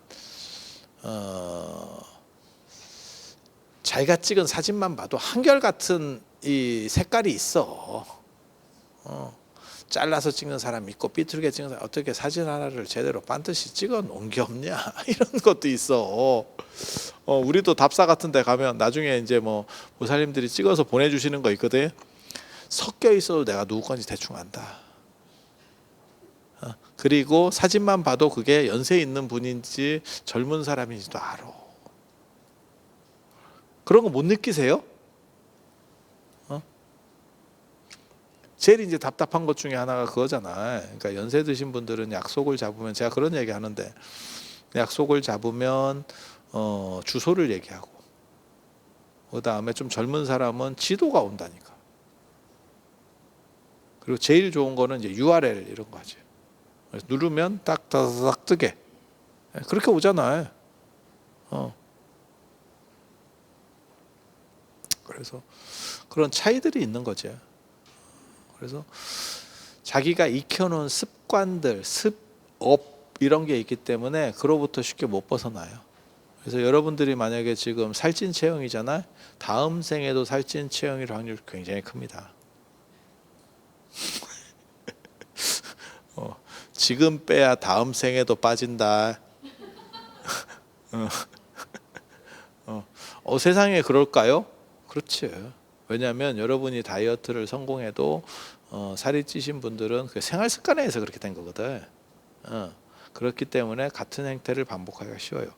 자기가 찍은 사진만 봐도 한결같은 이 색깔이 있어. 잘라서 찍는 사람 있고 삐뚤게 찍는 사람, 어떻게 사진 하나를 제대로 반드시 찍어 놓은 게 없냐 이런 것도 있어. 우리도 답사 같은 데 가면 나중에 이제 뭐 보살님들이 찍어서 보내주시는 거 있거든. 섞여 있어도 내가 누구 건지 대충 안다. 그리고 사진만 봐도 그게 연세 있는 분인지 젊은 사람인지도 알아. 그런 거 못 느끼세요? 제일 이제 답답한 것 중에 하나가 그거잖아. 그러니까 연세 드신 분들은 약속을 잡으면, 제가 그런 얘기 하는데, 약속을 잡으면 주소를 얘기하고, 그 다음에 좀 젊은 사람은 지도가 온다니까. 그리고 제일 좋은 거는 이제 URL 이런 거 하지. 누르면 딱 뜨게. 그렇게 오잖아요. 그래서 그런 차이들이 있는 거죠. 그래서 자기가 익혀놓은 습관들, 습업 이런 게 있기 때문에 그로부터 쉽게 못 벗어나요. 그래서 여러분들이 만약에 지금 살찐 체형이잖아요. 다음 생에도 살찐 체형일 확률이 굉장히 큽니다. 지금 빼야 다음 생에도 빠진다. 세상에 그럴까요? 그렇지. 왜냐하면 여러분이 다이어트를 성공해도 살이 찌신 분들은 그 생활 습관에 의해서 그렇게 된 거거든. 그렇기 때문에 같은 행태를 반복하기가 쉬워요.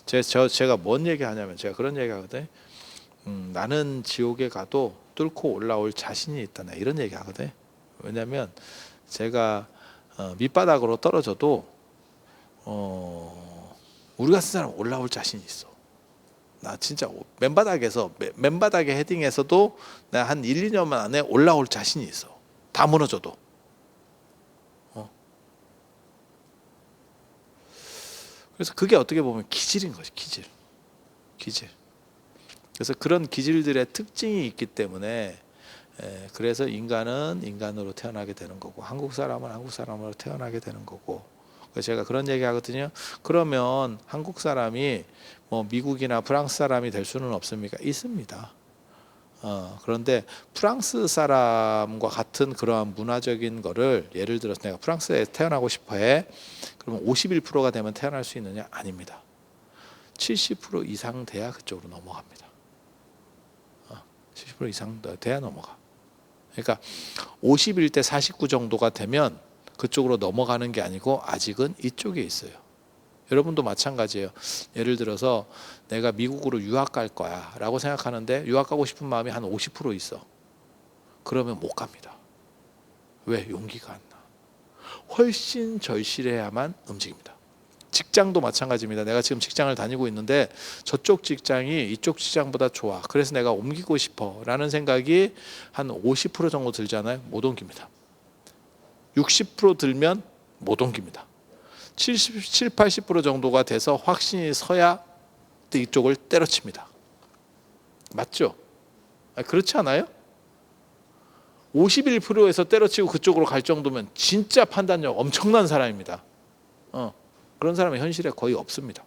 제가 뭔 얘기하냐면 제가 그런 얘기하거든. 나는 지옥에 가도 뚫고 올라올 자신이 있다. 나 이런 얘기하거든. 왜냐하면 제가 밑바닥으로 떨어져도 우리 같은 사람 올라올 자신이 있어. 나 진짜 맨바닥에 헤딩해서도 내가 한 1, 2년 안에 올라올 자신이 있어. 다 무너져도. 그래서 그게 어떻게 보면 기질인 거지. 기질. 그래서 그런 기질들의 특징이 있기 때문에 그래서 인간은 인간으로 태어나게 되는 거고 한국 사람은 한국 사람으로 태어나게 되는 거고. 그래서 제가 그런 얘기 하거든요. 그러면 한국 사람이 뭐 미국이나 프랑스 사람이 될 수는 없습니까? 있습니다. 그런데 프랑스 사람과 같은 그러한 문화적인 거를 예를 들어서 내가 프랑스에 태어나고 싶어 해. 그러면 51%가 되면 태어날 수 있느냐? 아닙니다. 70% 이상 돼야 그쪽으로 넘어갑니다. 70% 이상 돼야 넘어가. 그러니까 51대 49 정도가 되면 그쪽으로 넘어가는 게 아니고 아직은 이쪽에 있어요. 여러분도 마찬가지예요. 예를 들어서 내가 미국으로 유학 갈 거야 라고 생각하는데 유학 가고 싶은 마음이 한 50% 있어. 그러면 못 갑니다. 왜? 용기가 안 나. 훨씬 절실해야만 움직입니다. 직장도 마찬가지입니다. 내가 지금 직장을 다니고 있는데 저쪽 직장이 이쪽 직장보다 좋아. 그래서 내가 옮기고 싶어 라는 생각이 한 50% 정도 들잖아요. 못 옮깁니다. 60% 들면 못 옮깁니다. 77, 80% 정도가 돼서 확신이 서야 이쪽을 때려칩니다. 맞죠? 그렇지 않아요? 51%에서 때려치고 그쪽으로 갈 정도면 진짜 판단력 엄청난 사람입니다. 그런 사람은 현실에 거의 없습니다.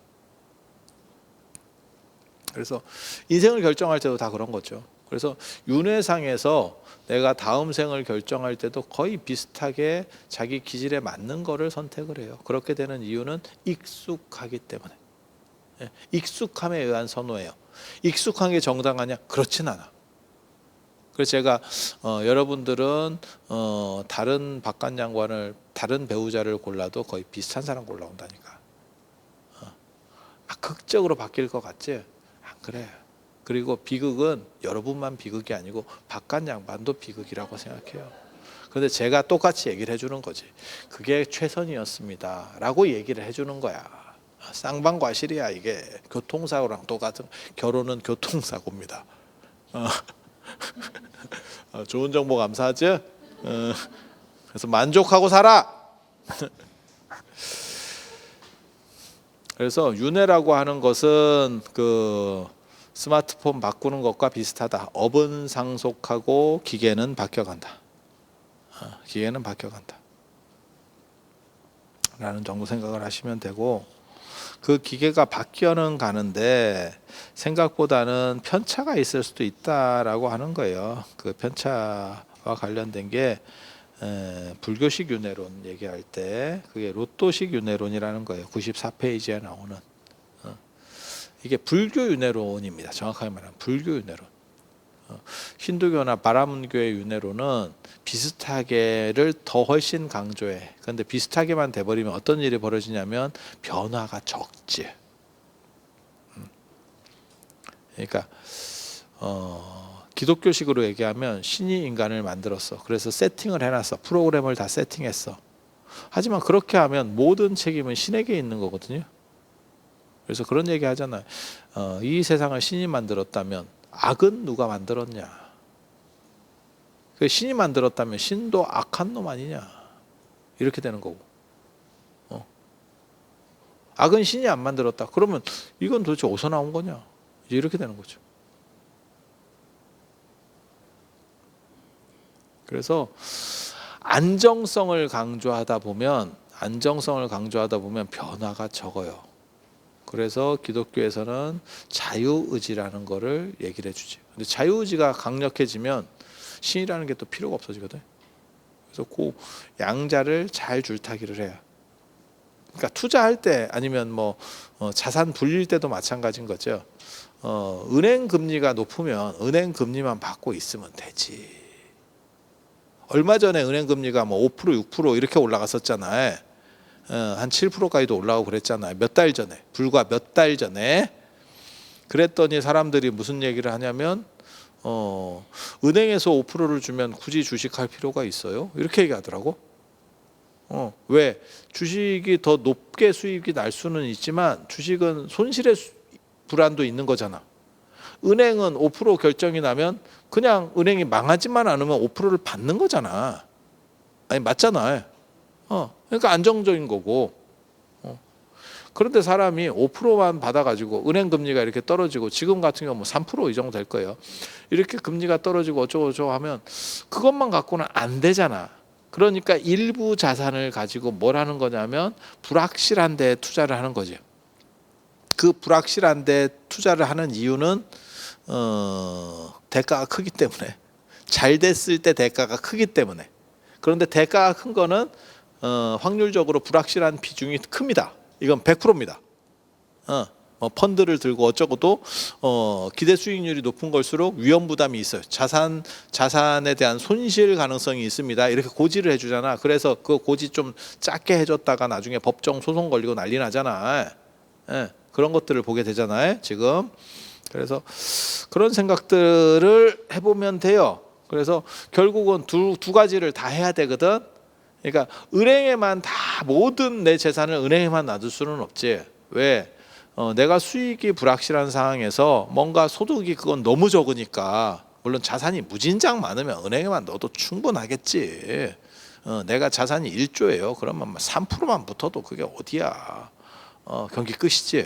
그래서 인생을 결정할 때도 다 그런 거죠. 그래서 윤회상에서 내가 다음 생을 결정할 때도 거의 비슷하게 자기 기질에 맞는 거를 선택을 해요. 그렇게 되는 이유는 익숙하기 때문에. 익숙함에 의한 선호예요. 익숙한 게 정당하냐? 그렇진 않아. 그래서 제가 여러분들은 다른 박간장관을 다른 배우자를 골라도 거의 비슷한 사람 골라온다니까. 극적으로 바뀔 것 같지? 안 그래. 그리고 비극은 여러분만 비극이 아니고 박간장관도 비극이라고 생각해요. 그런데 제가 똑같이 얘기를 해주는 거지. 그게 최선이었습니다 라고 얘기를 해주는 거야. 쌍방과실이야. 이게 교통사고랑 똑같은. 결혼은 교통사고입니다. 좋은 정보 감사하죠? 그래서 만족하고 살아. 그래서 윤회라고 하는 것은 그 스마트폰 바꾸는 것과 비슷하다. 업은 상속하고 기계는 바뀌어간다. 기계는 바뀌어간다. 라는 정도 생각을 하시면 되고, 그 기계가 바뀌어는 가는데 생각보다는 편차가 있을 수도 있다라고 하는 거예요. 그 편차와 관련된 게 불교식 윤회론 얘기할 때 그게 로또식 윤회론이라는 거예요. 94페이지에 나오는. 이게 불교 윤회론입니다. 정확하게 말하면 불교 윤회론. 힌두교나 바라문교의 윤회론은 비슷하게를 더 훨씬 강조해. 그런데 비슷하게만 돼버리면 어떤 일이 벌어지냐면 변화가 적지. 그러니까 기독교식으로 얘기하면 신이 인간을 만들었어. 그래서 세팅을 해놨어. 프로그램을 다 세팅했어. 하지만 그렇게 하면 모든 책임은 신에게 있는 거거든요. 그래서 그런 얘기 하잖아요. 이 세상을 신이 만들었다면 악은 누가 만들었냐? 신이 만들었다면 신도 악한 놈 아니냐? 이렇게 되는 거고. 악은 신이 안 만들었다. 그러면 이건 도대체 어디서 나온 거냐? 이렇게 되는 거죠. 그래서 안정성을 강조하다 보면 변화가 적어요. 그래서 기독교에서는 자유의지라는 거를 얘기를 해주지. 근데 자유의지가 강력해지면 신이라는 게 또 필요가 없어지거든. 그래서 그 양자를 잘 줄타기를 해요. 그러니까 투자할 때 아니면 뭐 자산 불릴 때도 마찬가지인 거죠. 은행 금리가 높으면 은행 금리만 받고 있으면 되지. 얼마 전에 은행 금리가 뭐 5% 6% 이렇게 올라갔었잖아요. 한 7%까지도 올라가고 그랬잖아요. 몇 달 전에, 불과 몇 달 전에. 그랬더니 사람들이 무슨 얘기를 하냐면 은행에서 5%를 주면 굳이 주식할 필요가 있어요? 이렇게 얘기하더라고. 왜? 주식이 더 높게 수익이 날 수는 있지만 주식은 손실의 불안도 있는 거잖아. 은행은 5% 결정이 나면 그냥 은행이 망하지만 않으면 5%를 받는 거잖아. 아니 맞잖아. 그러니까 안정적인 거고. 그런데 사람이 5%만 받아가지고 은행 금리가 이렇게 떨어지고 지금 같은 경우 뭐 3% 이 정도 될 거예요. 이렇게 금리가 떨어지고 어쩌고 하면 그것만 갖고는 안 되잖아. 그러니까 일부 자산을 가지고 뭘 하는 거냐면 불확실한 데 투자를 하는 거죠. 그 불확실한 데 투자를 하는 이유는 대가가 크기 때문에, 잘 됐을 때 대가가 크기 때문에. 그런데 대가가 큰 거는 확률적으로 불확실한 비중이 큽니다. 이건 100%입니다. 뭐 펀드를 들고 어쩌고도 기대 수익률이 높은 걸수록 위험 부담이 있어요. 자산에 대한 손실 가능성이 있습니다. 이렇게 고지를 해주잖아. 그래서 그 고지 좀 작게 해줬다가 나중에 법정 소송 걸리고 난리 나잖아. 그런 것들을 보게 되잖아요. 지금. 그래서 그런 생각들을 해보면 돼요. 그래서 결국은 두 가지를 다 해야 되거든. 그러니까 은행에만 다 모든 내 재산을 은행에만 놔둘 수는 없지. 왜? 내가 수익이 불확실한 상황에서 뭔가 소득이 그건 너무 적으니까, 물론 자산이 무진장 많으면 은행에만 넣어도 충분하겠지. 내가 자산이 1조예요. 그러면 3%만 붙어도 그게 어디야. 경기 끝이지.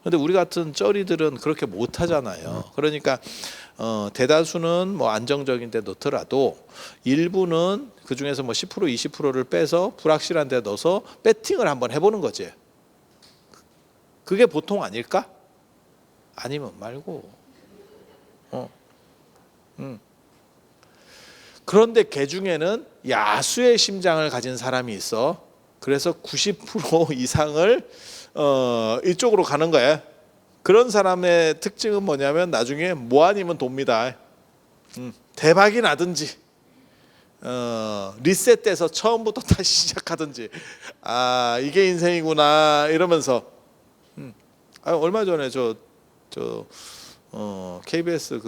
근데 우리 같은 쩌리들은 그렇게 못 하잖아요. 그러니까 대다수는 뭐 안정적인 데 넣더라도 일부는 그 중에서 뭐 10% 20%를 빼서 불확실한 데 넣어서 배팅을 한번 해보는 거지. 그게 보통 아닐까? 아니면 말고. 그런데 개 중에는 야수의 심장을 가진 사람이 있어. 그래서 90% 이상을 이쪽으로 가는 거야. 그런 사람의 특징은 뭐냐면 나중에 뭐 아니면 돕니다. 대박이 나든지 리셋돼서 처음부터 다시 시작하든지, 아 이게 인생이구나 이러면서. 얼마 전에 KBS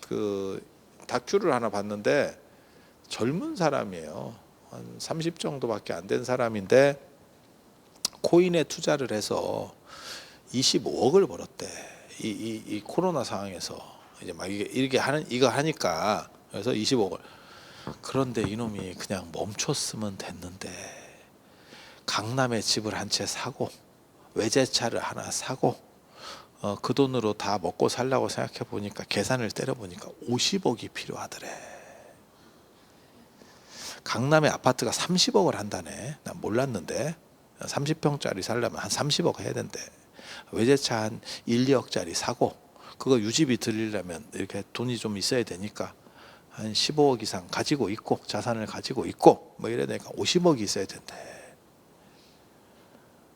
그 다큐를 하나 봤는데 젊은 사람이에요. 한 30 정도밖에 안 된 사람인데 코인에 투자를 해서 25억을 벌었대. 이 코로나 상황에서 이제 막 이거 하니까. 그래서 25억을. 그런데 이놈이 그냥 멈췄으면 됐는데 강남에 집을 한 채 사고 외제차를 하나 사고 그 돈으로 다 먹고 살려고 생각해 보니까, 계산을 때려 보니까 50억이 필요하더래. 강남의 아파트가 30억을 한다네. 난 몰랐는데 30평짜리 살려면 한 30억 해야 된대. 외제차 한 1, 2억짜리 사고 그거 유지비 들리려면 이렇게 돈이 좀 있어야 되니까 한 15억 이상 가지고 있고 자산을 가지고 있고 뭐 이래 되니까 50억이 있어야 된대.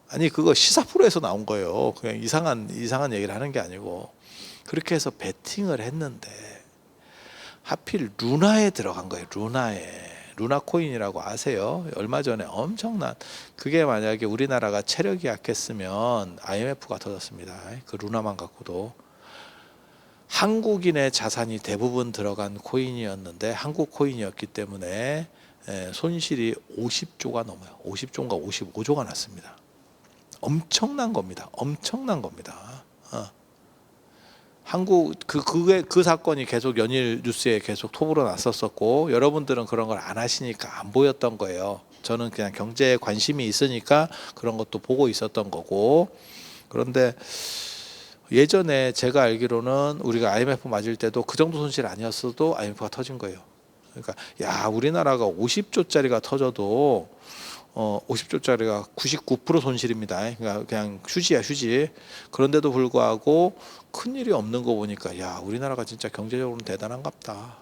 아니 그거 시사 프로에서 나온 거예요. 그냥 이상한 얘기를 하는 게 아니고 그렇게 해서 베팅을 했는데 하필 루나에 들어간 거예요. 루나 코인이라고 아세요? 얼마 전에 엄청난, 그게 만약에 우리나라가 체력이 약했으면 IMF가 터졌습니다. 그 루나만 갖고도. 한국인의 자산이 대부분 들어간 코인이었는데 한국 코인이었기 때문에 손실이 50조가 넘어요. 50조인가 55조가 났습니다. 엄청난 겁니다. 엄청난 겁니다. 한국 그 사건이 계속 연일 뉴스에 계속 톱으로 났었었고 여러분들은 그런 걸 안 하시니까 안 보였던 거예요. 저는 그냥 경제에 관심이 있으니까 그런 것도 보고 있었던 거고. 그런데 예전에 제가 알기로는 우리가 IMF 맞을 때도 그 정도 손실 아니었어도 IMF가 터진 거예요. 그러니까 야 우리나라가 50조짜리가 터져도 50조짜리가 99% 손실입니다. 그러니까 그냥 휴지야 휴지. 그런데도 불구하고 큰 일이 없는 거 보니까 야 우리나라가 진짜 경제적으로는 대단한갑다.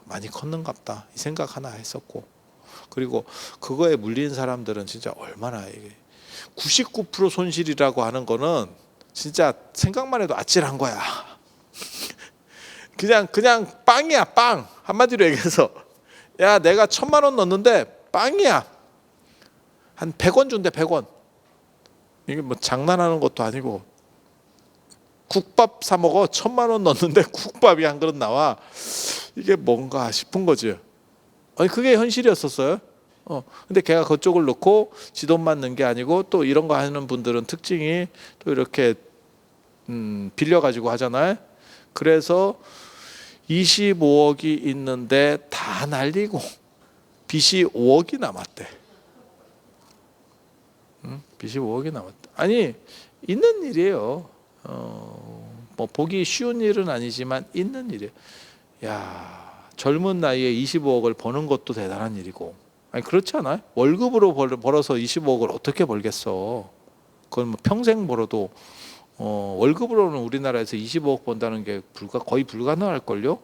많이 컸는갑다. 이 생각 하나 했었고. 그리고 그거에 물린 사람들은 진짜 얼마나 99% 손실이라고 하는 거는 진짜 생각만 해도 아찔한 거야. 그냥 빵이야, 빵. 한마디로 얘기해서 야, 내가 1,000만 원 넣었는데 빵이야. 한 100원 준대, 100원. 이게 뭐 장난하는 것도 아니고 국밥 사 먹어 1,000만 원 넣었는데 국밥이 한 그릇 나와. 이게 뭔가 싶은 거지. 아니 그게 현실이었었어요. 근데 걔가 그쪽을 놓고 지 돈만 넣은 게 아니고 또 이런 거 하는 분들은 특징이 또 이렇게 빌려 가지고 하잖아요. 그래서 25억이 있는데 다 날리고 빚이 5억이 남았대. 빚이 5억이 남았대. 아니 있는 일이에요. 뭐 보기 쉬운 일은 아니지만 있는 일이에요. 야, 젊은 나이에 25억을 버는 것도 대단한 일이고. 아니 그렇지 않아요? 월급으로 벌어서 25억을 어떻게 벌겠어? 그건 뭐 평생 벌어도 월급으로는 우리나라에서 25억 번다는 게 거의 불가능할 걸요.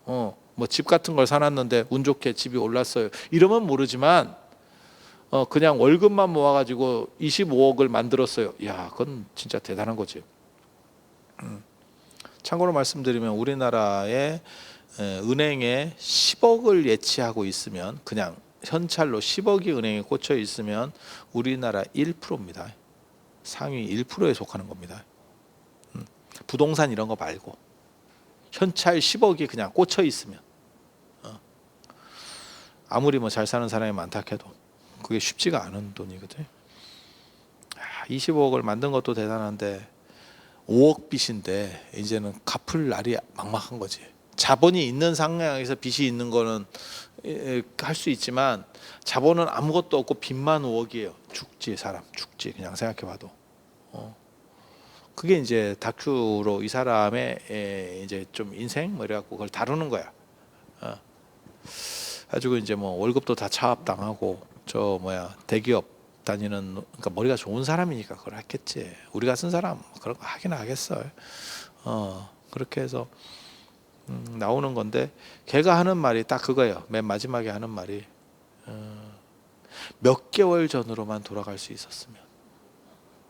뭐 집 같은 걸 사놨는데 운 좋게 집이 올랐어요. 이러면 모르지만 그냥 월급만 모아가지고 25억을 만들었어요. 야, 그건 진짜 대단한 거지. 참고로 말씀드리면 우리나라에 은행에 10억을 예치하고 있으면 그냥 현찰로 10억이 은행에 꽂혀 있으면 우리나라 1%입니다. 상위 1%에 속하는 겁니다. 부동산 이런 거 말고 현찰 10억이 그냥 꽂혀 있으면 아무리 뭐 잘 사는 사람이 많다 해도 그게 쉽지가 않은 돈이거든. 25억을 만든 것도 대단한데 5억 빚인데 이제는 갚을 날이 막막한 거지. 자본이 있는 상황에서 빚이 있는 거는 할 수 있지만 자본은 아무것도 없고 빚만 5억이에요. 죽지 사람, 죽지. 그냥 생각해봐도. 그게 이제 다큐로 이 사람의 이제 좀 인생 뭐 이래갖고 그걸 다루는 거야. 가지고 이제 뭐 월급도 다 차압당하고 저 대기업 다니는, 그러니까 머리가 좋은 사람이니까 그걸 했겠지. 우리 같은 사람 그런 거 하긴 하겠어요. 그렇게 해서 나오는 건데 걔가 하는 말이 딱 그거예요. 맨 마지막에 하는 말이 몇 개월 전으로만 돌아갈 수 있었으면.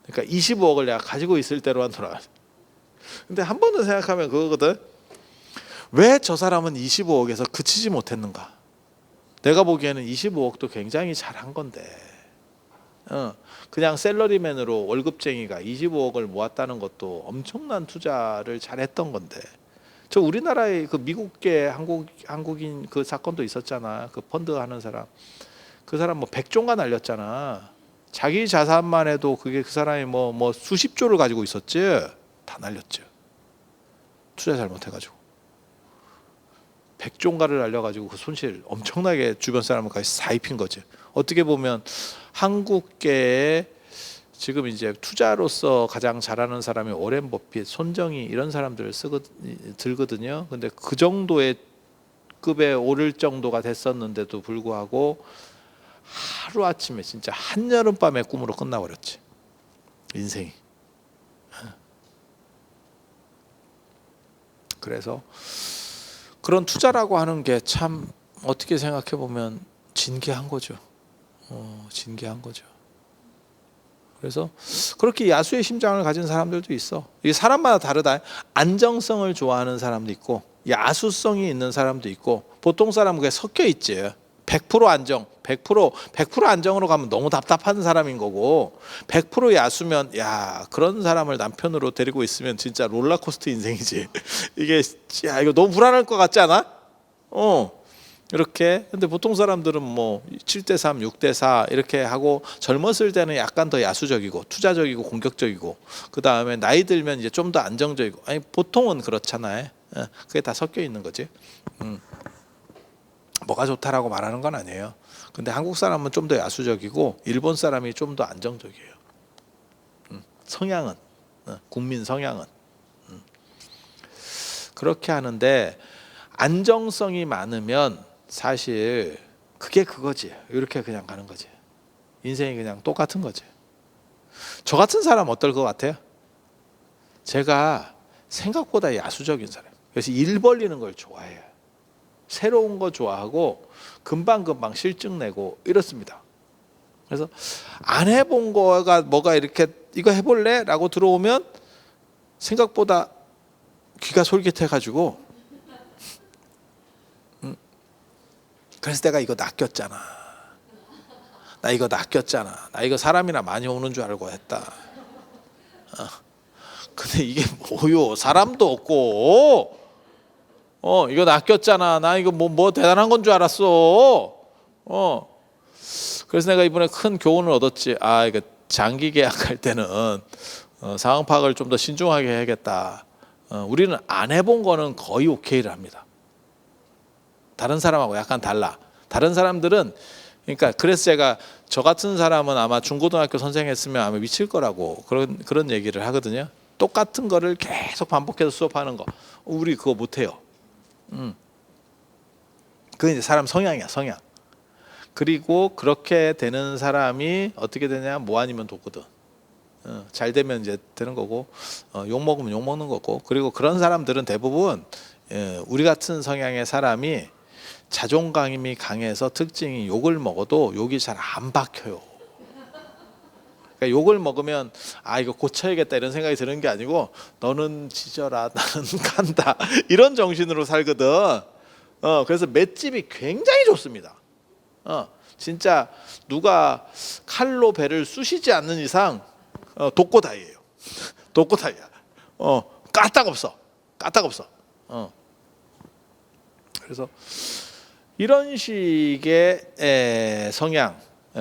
그러니까 25억을 내가 가지고 있을 때로만 돌아갈. 근데 한 번 더 생각하면 그거거든. 왜 저 사람은 25억에서 그치지 못했는가? 내가 보기에는 25억도 굉장히 잘한 건데 그냥 샐러리맨으로 월급쟁이가 25억을 모았다는 것도 엄청난 투자를 잘했던 건데, 저 우리나라의 그 미국계 한국인 그 사건도 있었잖아. 그 펀드 하는 사람, 그 사람 뭐 100조가 날렸잖아. 자기 자산만 해도 그게 그 사람이 뭐 수십 조를 가지고 있었지. 다 날렸죠. 투자 잘못해가지고 100조가를 날려가지고 그 손실 엄청나게 주변 사람까지 다 입힌 거지. 어떻게 보면 한국계에 지금 이제 투자로서 가장 잘하는 사람이 오렌 버핏, 손정희 이런 사람들을 들거든요. 근데 그 정도의 급에 오를 정도가 됐었는데도 불구하고 하루 아침에 진짜 한여름 밤의 꿈으로 끝나버렸지. 인생이. 그래서 그런 투자라고 하는 게 참 어떻게 생각해 보면 진기한 거죠. 진기한 거죠. 그래서 그렇게 야수의 심장을 가진 사람들도 있어. 이게 사람마다 다르다. 안정성을 좋아하는 사람도 있고 야수성이 있는 사람도 있고, 보통 사람은 그게 섞여 있지. 100% 안정, 100% 안정으로 가면 너무 답답한 사람인 거고, 100% 야수면 야, 그런 사람을 남편으로 데리고 있으면 진짜 롤러코스터 인생이지. 이게 야, 이거 너무 불안할 것 같지 않아? 이렇게. 근데 보통 사람들은 뭐 7대3, 6대4 이렇게 하고, 젊었을 때는 약간 더 야수적이고 투자적이고 공격적이고, 그 다음에 나이 들면 이제 좀 더 안정적이고. 아니 보통은 그렇잖아요. 그게 다 섞여 있는 거지. 뭐가 좋다라고 말하는 건 아니에요. 근데 한국 사람은 좀 더 야수적이고 일본 사람이 좀 더 안정적이에요. 성향은, 국민 성향은 그렇게 하는데, 안정성이 많으면 사실 그게 그거지. 이렇게 그냥 가는 거지. 인생이 그냥 똑같은 거지. 저 같은 사람 어떨 것 같아요? 제가 생각보다 야수적인 사람. 그래서 일 벌리는 걸 좋아해요. 새로운 거 좋아하고 금방금방 실증 내고 이렇습니다. 그래서 안 해본 거가 뭐가 이렇게 이거 해볼래? 라고 들어오면 생각보다 귀가 솔깃해가지고 그래서 내가 이거 낚였잖아. 나 이거 낚였잖아. 나 이거 사람이나 많이 오는 줄 알고 했다. 근데 이게 뭐요? 사람도 없고 이거 낚였잖아. 나 이거 뭐 대단한 건 줄 알았어. 그래서 내가 이번에 큰 교훈을 얻었지. 이거 장기 계약할 때는 상황 파악을 좀 더 신중하게 해야겠다. 우리는 안 해본 거는 거의 오케이를 합니다. 다른 사람하고 약간 달라. 다른 사람들은 그러니까 그래서 제가 저 같은 사람은 아마 중고등학교 선생 했으면 아마 미칠 거라고 그런 얘기를 하거든요. 똑같은 거를 계속 반복해서 수업하는 거. 우리 그거 못 해요. 그게 이제 사람 성향이야, 성향. 그리고 그렇게 되는 사람이 어떻게 되냐? 뭐 아니면 도거든. 잘 되면 이제 되는 거고, 욕 먹으면 욕 먹는 거고. 그리고 그런 사람들은 대부분 우리 같은 성향의 사람이 자존감이 강해서 특징이 욕을 먹어도 욕이 잘 안 박혀요. 그러니까 욕을 먹으면 이거 고쳐야겠다 이런 생각이 드는 게 아니고 너는 지져라 나는 간다 이런 정신으로 살거든. 그래서 맷집이 굉장히 좋습니다. 진짜 누가 칼로 배를 쑤시지 않는 이상 독고다이예요. 독고다이야. 까딱 없어. 그래서 이런 식의 성향,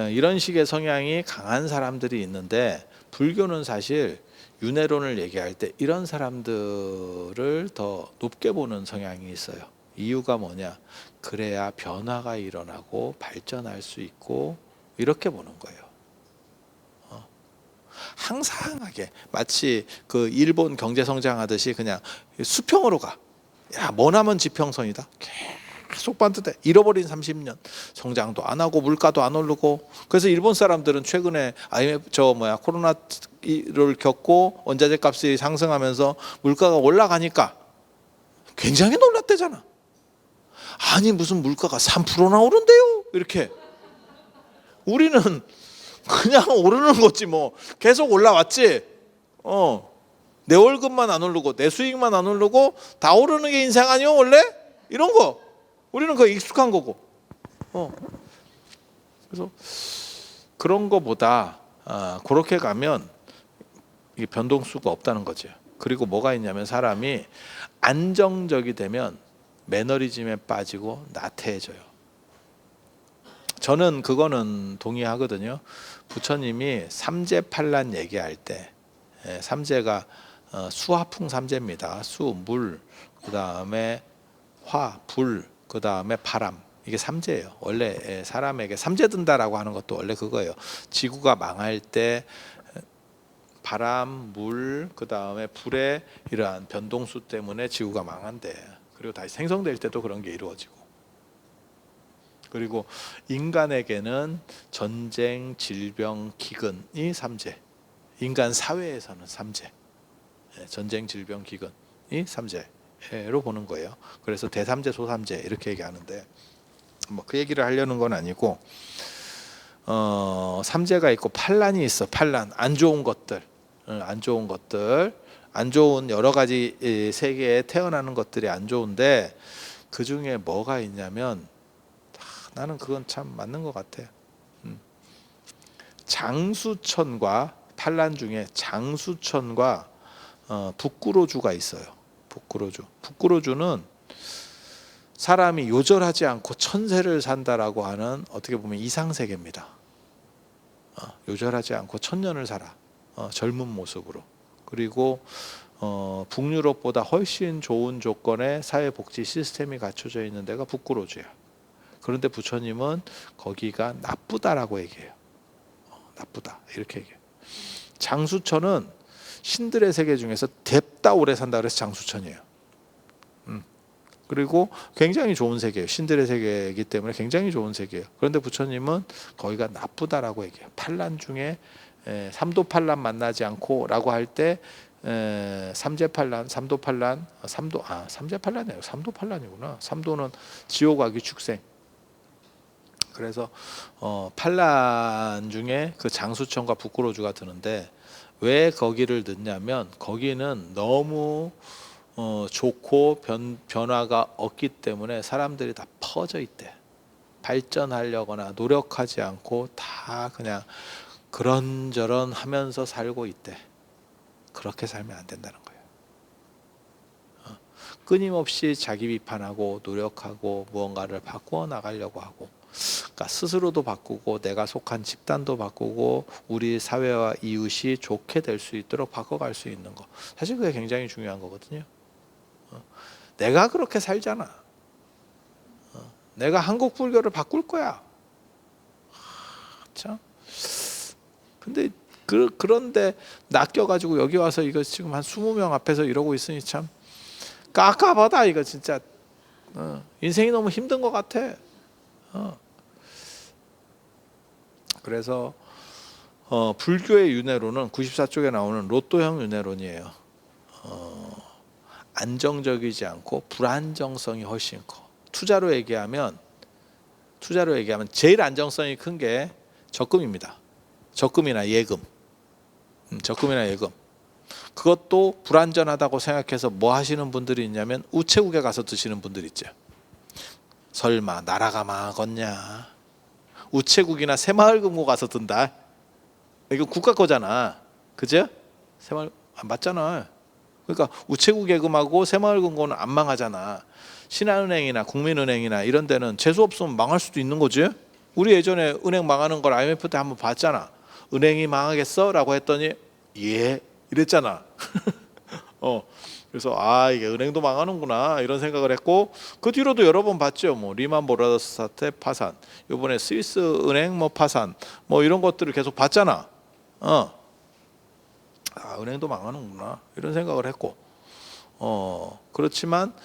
이런 식의 성향이 강한 사람들이 있는데 불교는 사실 윤회론을 얘기할 때 이런 사람들을 더 높게 보는 성향이 있어요. 이유가 뭐냐? 그래야 변화가 일어나고 발전할 수 있고 이렇게 보는 거예요. 항상하게 마치 그 일본 경제 성장하듯이 그냥 수평으로 가. 야, 머나먼 지평선이다. 계속 반듯해. 잃어버린 30년. 성장도 안 하고 물가도 안 오르고. 그래서 일본 사람들은 최근에 IMF 코로나를 겪고 원자재 값이 상승하면서 물가가 올라가니까 굉장히 놀랐대잖아. 아니 무슨 물가가 3%나 오른대요. 이렇게. 우리는 그냥 오르는 거지 뭐. 계속 올라왔지. 내 월급만 안 오르고 내 수익만 안 오르고 다 오르는 게 인생 아니요 원래? 이런 거. 우리는 그거 익숙한 거고. 그래서 그런 거보다 그렇게 가면 이게 변동수가 없다는 거죠. 그리고 뭐가 있냐면 사람이 안정적이 되면 매너리즘에 빠지고 나태해져요. 저는 그거는 동의하거든요. 부처님이 삼재팔란 얘기할 때 삼재가 수화풍 삼재입니다. 수, 물, 그 다음에 화, 불, 그 다음에 바람. 이게 삼재예요. 원래 사람에게 삼재 든다라고 하는 것도 원래 그거예요. 지구가 망할 때 바람, 물, 그 다음에 불의 이러한 변동수 때문에 지구가 망한대. 그리고 다시 생성될 때도 그런 게 이루어지고. 그리고 인간에게는 전쟁, 질병, 기근이 삼재. 인간 사회에서는 삼재. 전쟁, 질병, 기근이 삼재로 보는 거예요. 그래서 대삼재, 소삼재 이렇게 얘기하는데 뭐 그 얘기를 하려는 건 아니고 삼재가 있고 판란이 있어. 판란, 안 좋은 것들, 안 좋은 여러 가지 세계에 태어나는 것들이 안 좋은데 그 중에 뭐가 있냐면 나는 그건 참 맞는 것 같아. 장수천과 판란 중에 장수천과 북구로주가 있어요. 북구로주는 사람이 요절하지 않고 천세를 산다라고 하는 어떻게 보면 이상세계입니다. 요절하지 않고 천년을 살아. 젊은 모습으로. 그리고 북유럽보다 훨씬 좋은 조건의 사회복지 시스템이 갖춰져 있는 데가 북구로주야. 그런데 부처님은 거기가 나쁘다라고 얘기해요. 나쁘다 이렇게 얘기해요. 장수천은 신들의 세계 중에서 뎁다 오래 산다 그래서 장수천이에요. 그리고 굉장히 좋은 세계예요. 신들의 세계이기 때문에 굉장히 좋은 세계예요. 그런데 부처님은 거기가 나쁘다라고 얘기해요. 판란 중에 삼도판란 만나지 않고라고 할 때 삼재판란, 삼도판란, 삼재판란이 아니고 삼도판란이구나. 삼도는 지옥, 악귀, 축생. 그래서 판란 중에 그 장수천과 북구로주가 드는데 왜 거기를 넣냐면 거기는 너무 좋고 변화가 없기 때문에 사람들이 다 퍼져 있대. 발전하려거나 노력하지 않고 다 그냥 그런저런 하면서 살고 있대. 그렇게 살면 안 된다는 거예요. 끊임없이 자기 비판하고 노력하고 무언가를 바꾸어 나가려고 하고, 그러니까 스스로도 바꾸고 내가 속한 집단도 바꾸고 우리 사회와 이웃이 좋게 될 수 있도록 바꿔갈 수 있는 거, 사실 그게 굉장히 중요한 거거든요. 내가 그렇게 살잖아. 내가 한국 불교를 바꿀 거야. 참. 근데 그런데 낚여가지고 여기 와서 이거 지금 한 20명 앞에서 이러고 있으니 참 깝깝하다 이거 진짜. 인생이 너무 힘든 것 같아. 그래서 불교의 윤회론은 94쪽에 나오는 로또형 윤회론이에요. 안정적이지 않고 불안정성이 훨씬 커. 투자로 얘기하면 제일 안정성이 큰 게 적금입니다. 적금이나 예금. 적금이나 예금. 그것도 불안전하다고 생각해서 뭐 하시는 분들이 있냐면 우체국에 가서 드시는 분들 있죠. 설마 나라가 망하겠냐. 우체국이나 새마을금고 가서 든다. 이거 국가 거잖아. 그죠? 새마을 안 맞잖아. 그러니까 우체국 예금하고 새마을금고는 안 망하잖아. 신한은행이나 국민은행이나 이런 데는 재수 없으면 망할 수도 있는 거지. 우리 예전에 은행 망하는 걸 IMF 때 한번 봤잖아. 은행이 망하겠어? 라고 했더니 예 이랬잖아. 그래서 이게 은행도 망하는구나 이런 생각을 했고, 그 뒤로도 여러 번 봤죠. 뭐 리만 브라더스 사태 파산, 이번에 스위스 은행 뭐 파산, 뭐 이런 것들을 계속 봤잖아. 은행도 망하는구나 이런 생각을 했고, 그렇지만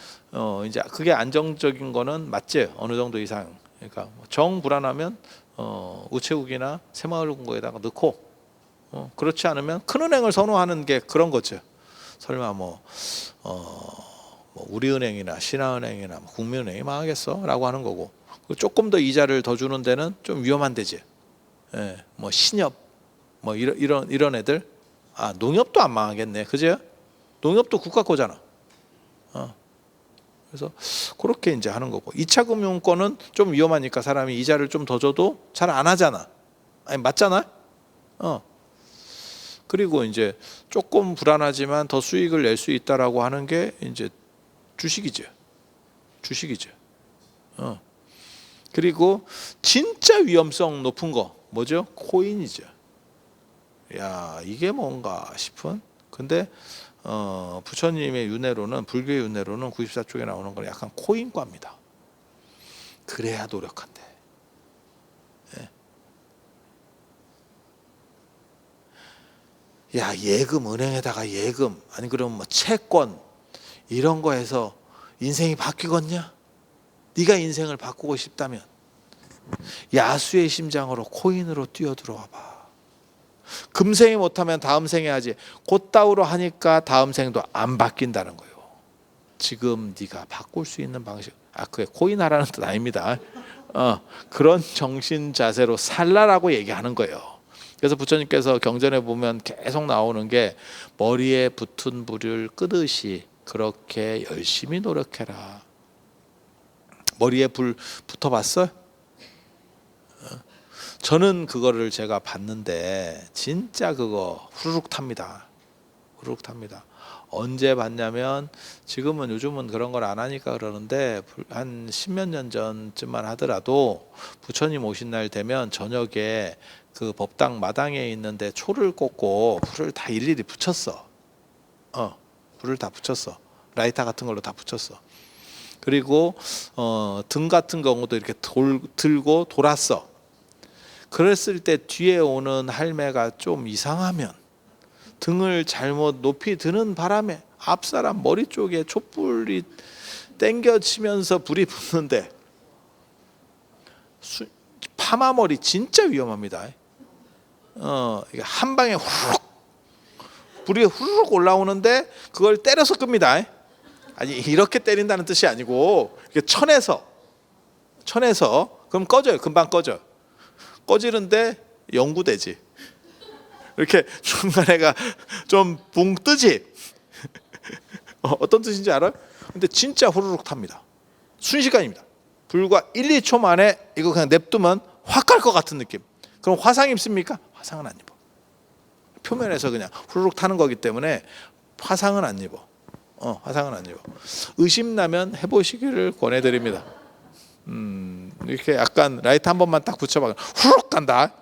이제 그게 안정적인 거는 맞지 어느 정도 이상. 그러니까 정 불안하면 우체국이나 새마을금고에다가 넣고, 그렇지 않으면 큰 은행을 선호하는 게 그런 거죠. 설마 뭐 우리은행이나 신한은행이나 국민은행이 망하겠어?라고 하는 거고, 조금 더 이자를 더 주는 데는 좀 위험한 데지. 뭐 신협, 뭐 이런 애들, 농협도 안 망하겠네, 그죠? 농협도 국가 거잖아. 그래서 그렇게 이제 하는 거고, 2차 금융권은 좀 위험하니까 사람이 이자를 좀 더 줘도 잘 안 하잖아. 아니 맞잖아. 그리고 이제 조금 불안하지만 더 수익을 낼 수 있다라고 하는 게 이제 주식이죠. 그리고 진짜 위험성 높은 거 뭐죠? 코인이죠. 야, 이게 뭔가 싶은. 근데 부처님의 윤회로는, 불교의 윤회로는 94쪽에 나오는 건 약간 코인과입니다. 그래야 노력한대. 야, 예금, 은행에다가 예금, 아니 그러면 뭐 채권 이런 거 해서 인생이 바뀌겠냐? 네가 인생을 바꾸고 싶다면 야수의 심장으로 코인으로 뛰어들어와 봐. 금생이 못하면 다음 생에 하지. 곧다우로 하니까 다음 생도 안 바뀐다는 거예요. 지금 네가 바꿀 수 있는 방식, 그게 코인 하라는 뜻 아닙니다. 그런 정신 자세로 살라라고 얘기하는 거예요. 그래서 부처님께서 경전에 보면 계속 나오는 게 머리에 붙은 불을 끄듯이 그렇게 열심히 노력해라. 머리에 불 붙어봤어요? 저는 그거를 제가 봤는데 진짜 그거 후루룩 탑니다. 후루룩 탑니다. 언제 봤냐면, 지금은 요즘은 그런 걸 안 하니까 그러는데 한 10몇 년 전쯤만 하더라도 부처님 오신 날 되면 저녁에 그 법당 마당에 있는데 초를 꽂고 불을 다 일일이 붙였어. 불을 다 붙였어. 라이터 같은 걸로 다 붙였어. 그리고 등 같은 경우도 이렇게 들고 돌았어. 그랬을 때 뒤에 오는 할매가 좀 이상하면 등을 잘못 높이 드는 바람에 앞사람 머리 쪽에 촛불이 땡겨치면서 불이 붙는데, 파마머리 진짜 위험합니다. 한 방에 후루룩 불이 후루룩 올라오는데 그걸 때려서 끕니다. 아니 이렇게 때린다는 뜻이 아니고 천에서 그럼 꺼져요. 금방 꺼져. 꺼지는데 영구되지. 이렇게 중간에가 좀 붕 뜨지. 어떤 뜻인지 알아요? 근데 진짜 후루룩 탑니다. 순식간입니다. 불과 1, 2초 만에 이거 그냥 냅두면 확 갈 것 같은 느낌. 그럼 화상 입습니까? 화상은 안 입어. 표면에서 그냥 후루룩 타는 거기 때문에 화상은 안 입어. 화상은 안 입어. 의심 나면 해보시기를 권해드립니다. 이렇게 약간 라이트 한 번만 딱 붙여봐. 후루룩 간다.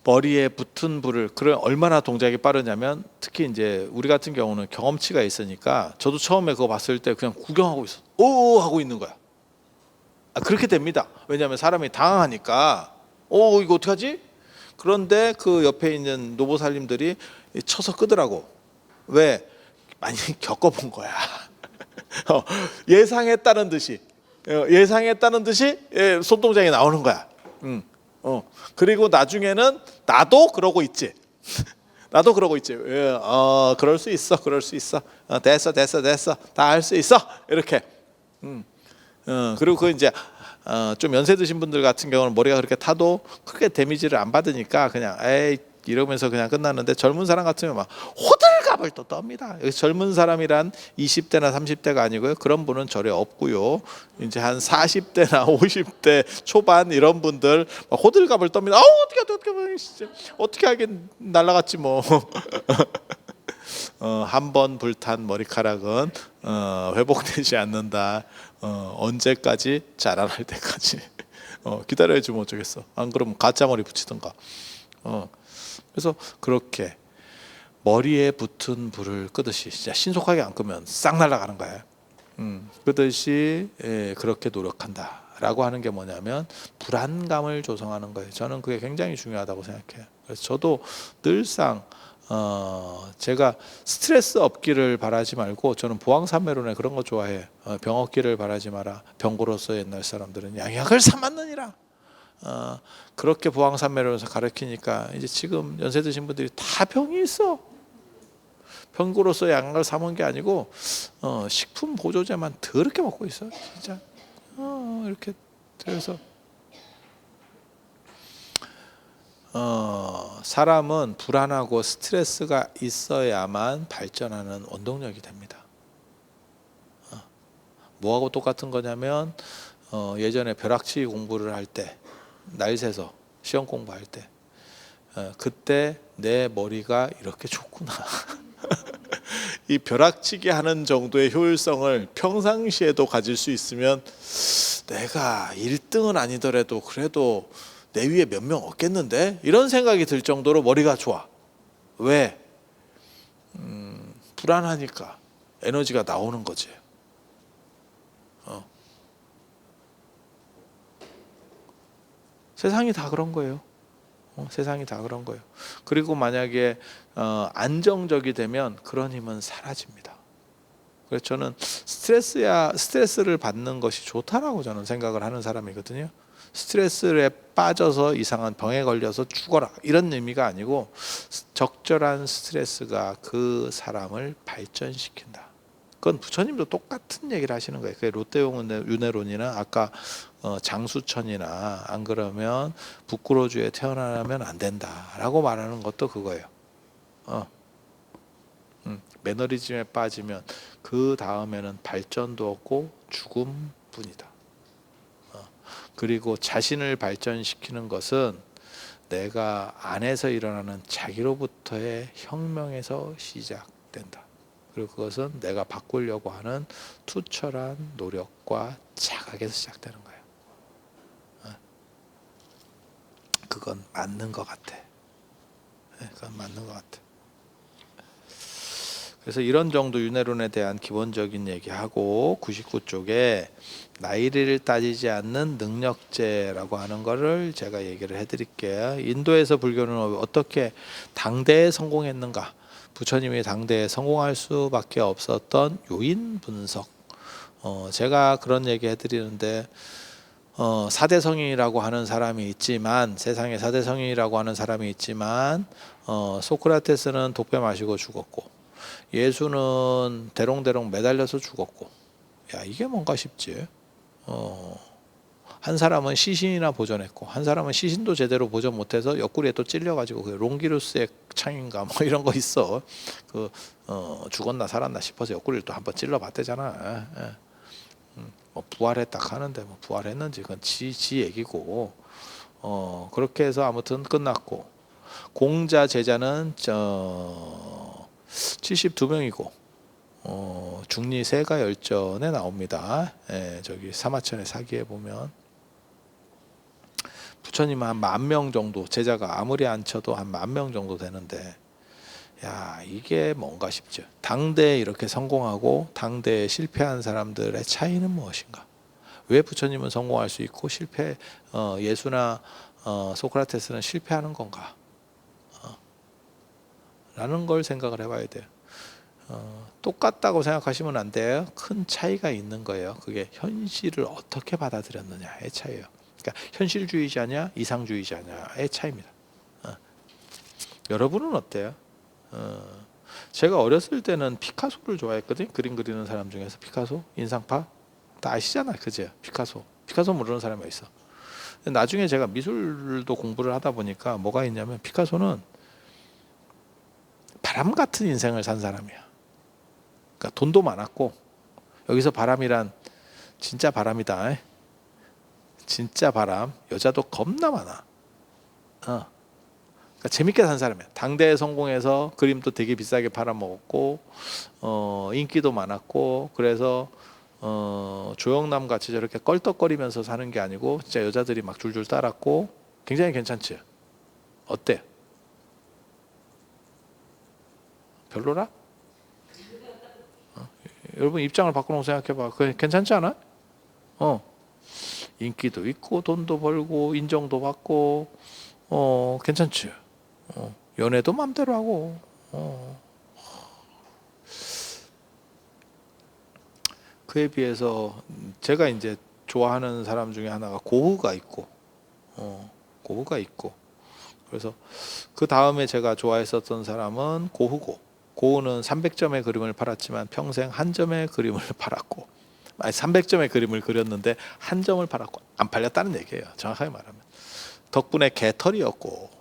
머리에 붙은 불을 그런 얼마나 동작이 빠르냐면 특히 이제 우리 같은 경우는 경험치가 있으니까 저도 처음에 그거 봤을 때 그냥 구경하고 있어. 오 하고 있는 거야. 그렇게 됩니다. 왜냐하면 사람이 당황하니까 이거 어떡하지? 그런데 그 옆에 있는 노보살님들이 쳐서 끄더라고. 왜? 많이 겪어본 거야. 예상했다는 듯이 손동작이 나오는 거야. 그리고 나중에는 나도 그러고 있지. 나도 그러고 있지. 그럴 수 있어. 됐어. 다 할 수 있어. 이렇게. 그리고 그 이제 좀 연세 드신 분들 같은 경우는 머리가 그렇게 타도 크게 데미지를 안 받으니까 그냥 에이 이러면서 그냥 끝나는데 젊은 사람 같으면 막 호들갑을 또 떱니다. 젊은 사람이란 20대나 30대가 아니고요. 그런 분은 절에 없고요. 이제 한 40대나 50대 초반 이런 분들 막 호들갑을 떱니다. 어떻게 하긴 날라갔지 뭐. 한 번 불탄 머리카락은 회복되지 않는다. 언제까지? 자라날 때까지. 기다려야지 뭐 어쩌겠어. 안 그러면 가짜 머리 붙이든가. 그래서 그렇게 머리에 붙은 불을 끄듯이 진짜 신속하게 안 끄면 싹 날아가는 거예요. 끄듯이 그렇게 노력한다라고 하는 게 뭐냐면 불안감을 조성하는 거예요. 저는 그게 굉장히 중요하다고 생각해요. 그래서 저도 늘상 제가 스트레스 없기를 바라지 말고 저는 보왕산매론에 그런 거 좋아해. 병 없기를 바라지 마라. 병고로서 옛날 사람들은 양약을 삼았느니라. 그렇게 보왕산매론에서 가르치니까 이제 지금 연세 드신 분들이 다 병이 있어. 병고로서 양약을 삼은 게 아니고 식품 보조제만 더럽게 먹고 있어. 진짜 이렇게. 그래서 사람은 불안하고 스트레스가 있어야만 발전하는 원동력이 됩니다. 뭐하고 똑같은 거냐면 예전에 벼락치기 공부를 할 때 날 새서 시험 공부할 때 그때 내 머리가 이렇게 좋구나. 이 벼락치기 하는 정도의 효율성을 평상시에도 가질 수 있으면 내가 1등은 아니더라도 그래도 내 위에 몇 명 없겠는데? 이런 생각이 들 정도로 머리가 좋아. 왜? 불안하니까 에너지가 나오는 거지. 세상이 다 그런 거예요. 세상이 다 그런 거예요. 그리고 만약에 안정적이 되면 그런 힘은 사라집니다. 그래서 저는 스트레스를 받는 것이 좋다라고 저는 생각을 하는 사람이거든요. 스트레스에 빠져서 이상한 병에 걸려서 죽어라 이런 의미가 아니고 적절한 스트레스가 그 사람을 발전시킨다. 그건 부처님도 똑같은 얘기를 하시는 거예요. 그게 롯데용 윤회론이나 아까 장수천이나 안 그러면 북구로주에 태어나면 안 된다라고 말하는 것도 그거예요. 매너리즘에 빠지면 그 다음에는 발전도 없고 죽음뿐이다. 그리고 자신을 발전시키는 것은 내가 안에서 일어나는 자기로부터의 혁명에서 시작된다. 그리고 그것은 내가 바꾸려고 하는 투철한 노력과 자각에서 시작되는 거예요. 그건 맞는 것 같아. 그건 맞는 것 같아. 그래서 이런 정도 윤회론에 대한 기본적인 얘기하고 99쪽에 나이를 따지지 않는 능력제라고 하는 거를 제가 얘기를 해드릴게요. 인도에서 불교는 어떻게 당대에 성공했는가? 부처님이 당대에 성공할 수밖에 없었던 요인 분석. 제가 그런 얘기 해드리는데 사대성인이라고 하는 사람이 있지만 세상에 사대성인이라고 하는 사람이 있지만 소크라테스는 독배 마시고 죽었고 예수는 대롱대롱 매달려서 죽었고 야 이게 뭔가 싶지. 한 사람은 시신이나 보존했고 한 사람은 시신도 제대로 보존 못해서 옆구리에 또 찔려가지고 그 롱기루스의 창인가 뭐 이런 거 있어. 그 죽었나 살았나 싶어서 옆구리를 또 한번 찔러봤대잖아. 뭐 부활했다 하는데 뭐 부활했는지 그건 지 얘기고. 그렇게 해서 아무튼 끝났고 공자 제자는 72명이고 중리 세가 열전에 나옵니다. 저기 사마천의 사기에 보면 부처님은 한 10,000명 정도, 제자가 아무리 안 쳐도 한 10,000명 정도 되는데, 야 이게 뭔가 싶죠. 당대에 이렇게 성공하고 당대에 실패한 사람들의 차이는 무엇인가? 왜 부처님은 성공할 수 있고 예수나 소크라테스는 실패하는 건가? 라는 걸 생각을 해봐야 돼요. 똑같다고 생각하시면 안 돼요. 큰 차이가 있는 거예요. 그게 현실을 어떻게 받아들였느냐의 차이예요. 그러니까 현실주의자냐 이상주의자냐의 차이입니다. 여러분은 어때요? 제가 어렸을 때는 피카소를 좋아했거든요. 그림 그리는 사람 중에서 피카소, 인상파 다 아시잖아요, 그죠? 피카소 모르는 사람이 있어. 나중에 제가 미술도 공부를 하다 보니까 뭐가 있냐면 피카소는 바람 같은 인생을 산 사람이야. 그러니까 돈도 많았고, 여기서 바람이란 진짜 바람이다. 진짜 바람. 여자도 겁나 많아. 그러니까 재밌게 산 사람이야. 당대에 성공해서 그림도 되게 비싸게 팔아먹었고, 인기도 많았고, 그래서 조영남 같이 저렇게 껄떡거리면서 사는 게 아니고 진짜 여자들이 막 줄줄 따랐고 굉장히 괜찮지. 어때? 별로라? 여러분 입장을 바꿔놓고 생각해봐. 그게 괜찮지 않아? 인기도 있고 돈도 벌고 인정도 받고 괜찮지. 연애도 맘대로 하고. 그에 비해서 제가 이제 좋아하는 사람 중에 하나가 고흐가 있고, 그래서 그 다음에 제가 좋아했었던 사람은 고흐고, 고흐는 300점의 그림을 팔았지만 평생 한 점의 그림을 팔았고, 아니 300점의 그림을 그렸는데 한 점을 팔았고 안 팔렸다는 얘기예요. 정확하게 말하면 덕분에 개털이었고.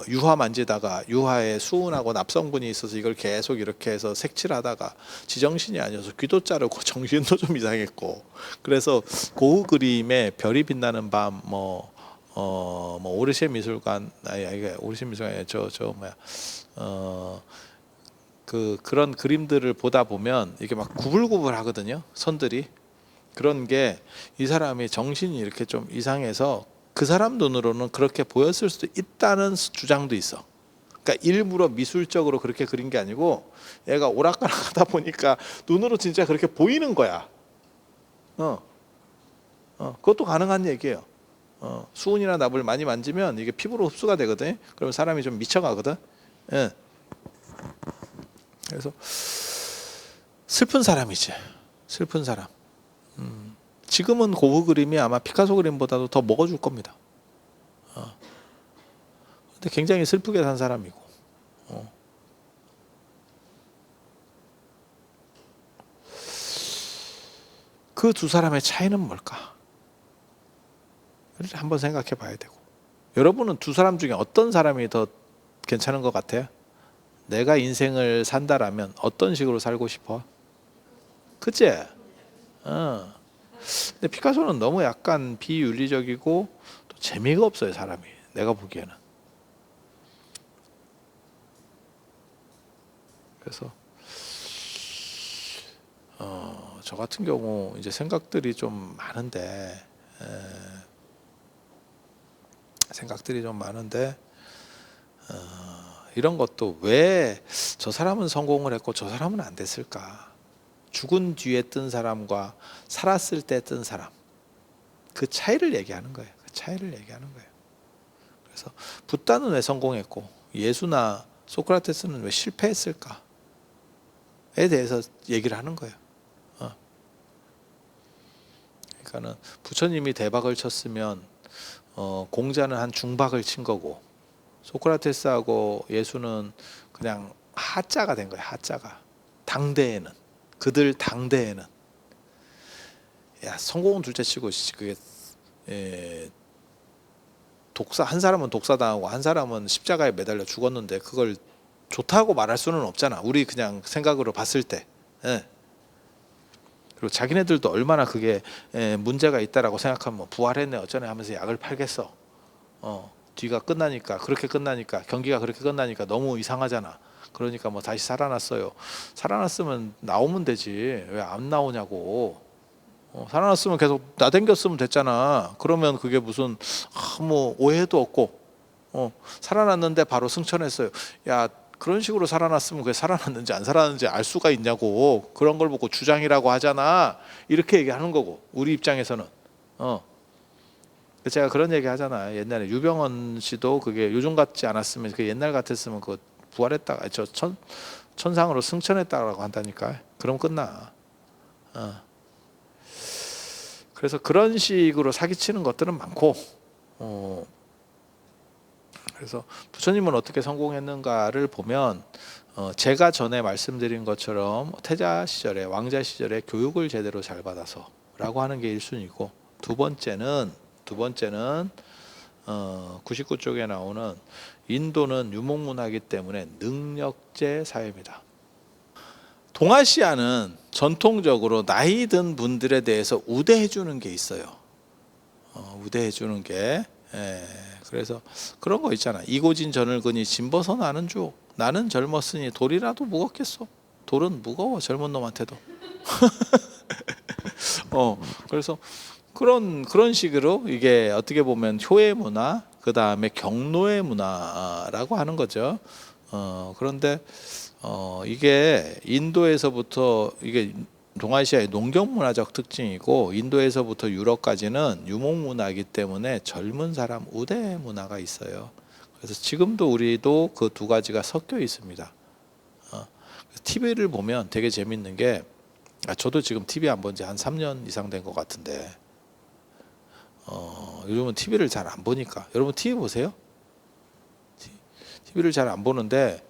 유화 만지다가 유화에 수은하고 납성분이 있어서 이걸 계속 이렇게 해서 색칠하다가 지정신이 아니어서 귀도 자르고 정신도 좀 이상했고, 그래서 고흐 그림에 별이 빛나는 밤, 뭐 오르쉐 미술관, 이게 오르쉐 미술관이 그런 그림들을 보다 보면 이게 막 구불구불 하거든요, 선들이. 그런 게 이 사람이 정신이 이렇게 좀 이상해서 그 사람 눈으로는 그렇게 보였을 수도 있다는 주장도 있어. 그러니까 일부러 미술적으로 그렇게 그린 게 아니고 얘가 오락가락하다 보니까 눈으로 진짜 그렇게 보이는 거야. 그것도 가능한 얘기예요. 수은이나 납을 많이 만지면 이게 피부로 흡수가 되거든. 그러면 사람이 좀 미쳐가거든. 예. 그래서 슬픈 사람이지. 슬픈 사람. 지금은 고흐 그림이 아마 피카소 그림보다도 더 먹어줄 겁니다. 근데 굉장히 슬프게 산 사람이고. 그 두 사람의 차이는 뭘까? 한번 생각해 봐야 되고. 여러분은 두 사람 중에 어떤 사람이 더 괜찮은 것 같아요? 내가 인생을 산다라면 어떤 식으로 살고 싶어? 그치? 근데 피카소는 너무 약간 비윤리적이고 또 재미가 없어요, 사람이. 내가 보기에는. 그래서 저 같은 경우 이제 생각들이 좀 많은데 이런 것도 왜 저 사람은 성공을 했고 저 사람은 안 됐을까? 죽은 뒤에 뜬 사람과 살았을 때 뜬 사람, 그 차이를 얘기하는 거예요. 그래서 붓다는 왜 성공했고 예수나 소크라테스는 왜 실패했을까에 대해서 얘기를 하는 거예요. 그러니까는 부처님이 대박을 쳤으면 공자는 한 중박을 친 거고, 소크라테스하고 예수는 그냥 하자가 된 거예요. 하자가. 그들 당대에는 야 성공은 둘째치고 그게 독사, 한 사람은 독사당하고 한 사람은 십자가에 매달려 죽었는데 그걸 좋다고 말할 수는 없잖아. 우리 그냥 생각으로 봤을 때. 예. 그리고 자기네들도 얼마나 그게 문제가 있다라고 생각하면 뭐 부활했네 어쩌네 하면서 약을 팔겠어. 뒤가 끝나니까, 그렇게 끝나니까, 경기가 그렇게 끝나니까 너무 이상하잖아. 그러니까 뭐 다시 살아났어요. 살아났으면 나오면 되지 왜 안 나오냐고. 살아났으면 계속 나댕겼으면 됐잖아. 그러면 그게 무슨 뭐 오해도 없고 살아났는데 바로 승천했어요. 야, 그런 식으로 살아났으면 그게 살아났는지 안 살아났는지 알 수가 있냐고. 그런 걸 보고 주장이라고 하잖아. 이렇게 얘기하는 거고, 우리 입장에서는. 제가 그런 얘기 하잖아. 옛날에 유병헌 씨도 그게 요즘 같지 않았으면, 그 옛날 같았으면 그 부활했다가 천상으로 승천했다라고 한다니까. 그럼 끝나. 그래서 그런 식으로 사기치는 것들은 많고, 그래서 부처님은 어떻게 성공했는가를 보면 제가 전에 말씀드린 것처럼 태자 시절에, 왕자 시절에 교육을 제대로 잘 받아서라고 하는 게 1순위고, 두 번째는 99쪽에 나오는 인도는 유목문화이기 때문에 능력제 사회입니다. 동아시아는 전통적으로 나이 든 분들에 대해서 우대해 주는 게 있어요. 우대해 주는 게. 그래서 그런 거 있잖아. 이고진 저늙으니 짐벗어 나는 주. 나는 젊었으니 돌이라도 무겁겠소. 돌은 무거워 젊은 놈한테도. 그래서 그런 식으로 이게 어떻게 보면 효의 문화, 그 다음에 경로의 문화라고 하는 거죠. 그런데 이게 인도에서부터, 이게 동아시아의 농경 문화적 특징이고, 인도에서부터 유럽까지는 유목 문화이기 때문에 젊은 사람 우대 문화가 있어요. 그래서 지금도 우리도 그 두 가지가 섞여 있습니다. TV를 보면 되게 재밌는 게, 저도 지금 TV 안 본 지 한 3년 이상 된 것 같은데, 요즘은 TV를 잘 안 보니까. 여러분 TV 보세요? TV를 잘 안 보는데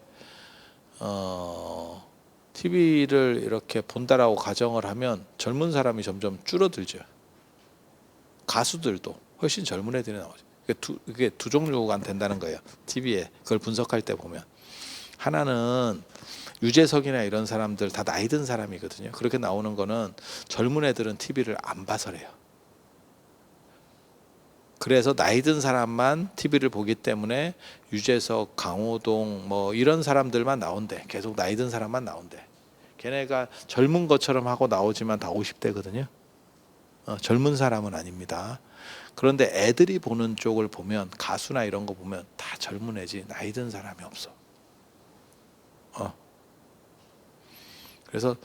TV를 이렇게 본다라고 가정을 하면 젊은 사람이 점점 줄어들죠. 가수들도 훨씬 젊은 애들이 나오죠. 그게 두 종류가 된다는 거예요. TV에 그걸 분석할 때 보면, 하나는 유재석이나 이런 사람들 다 나이 든 사람이거든요. 그렇게 나오는 거는 젊은 애들은 TV를 안 봐서래요. 그래서 나이 든 사람만 TV를 보기 때문에 유재석, 강호동 뭐 이런 사람들만 나온대. 계속 나이 든 사람만 나온대. 걔네가 젊은 것처럼 하고 나오지만 다 50대거든요. 젊은 사람은 아닙니다. 그런데 애들이 보는 쪽을 보면, 가수나 이런 거 보면 다 젊은 애지 나이 든 사람이 없어. 그래서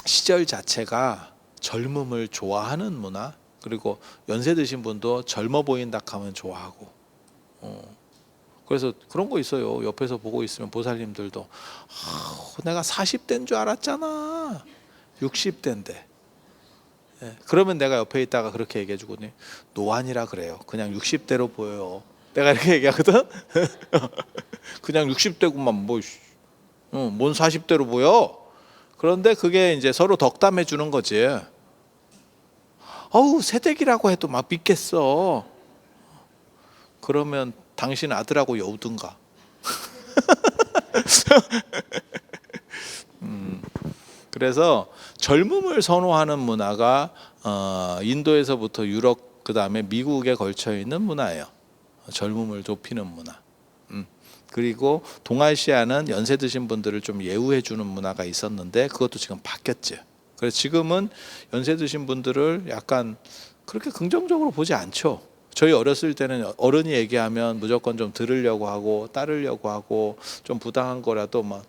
시절 자체가 젊음을 좋아하는 문화, 그리고 연세 드신 분도 젊어 보인다 하면 좋아하고, 그래서 그런 거 있어요. 옆에서 보고 있으면 보살님들도 내가 40대인 줄 알았잖아. 60대인데. 그러면 내가 옆에 있다가 그렇게 얘기해 주거든요. 노안이라 그래요. 그냥 60대로 보여요. 내가 이렇게 얘기하거든. 그냥 60대구만 뭔 40대로 보여. 그런데 그게 이제 서로 덕담해 주는 거지. 새댁이라고 해도 막 믿겠어. 그러면 당신 아들하고 여우든가. 그래서 젊음을 선호하는 문화가 인도에서부터 유럽, 그 다음에 미국에 걸쳐 있는 문화예요. 젊음을 높이는 문화. 그리고 동아시아는 연세 드신 분들을 좀 예우해 주는 문화가 있었는데, 그것도 지금 바뀌었죠. 그래서 지금은 연세 드신 분들을 약간 그렇게 긍정적으로 보지 않죠. 저희 어렸을 때는 어른이 얘기하면 무조건 좀 들으려고 하고 따르려고 하고, 좀 부당한 거라도 막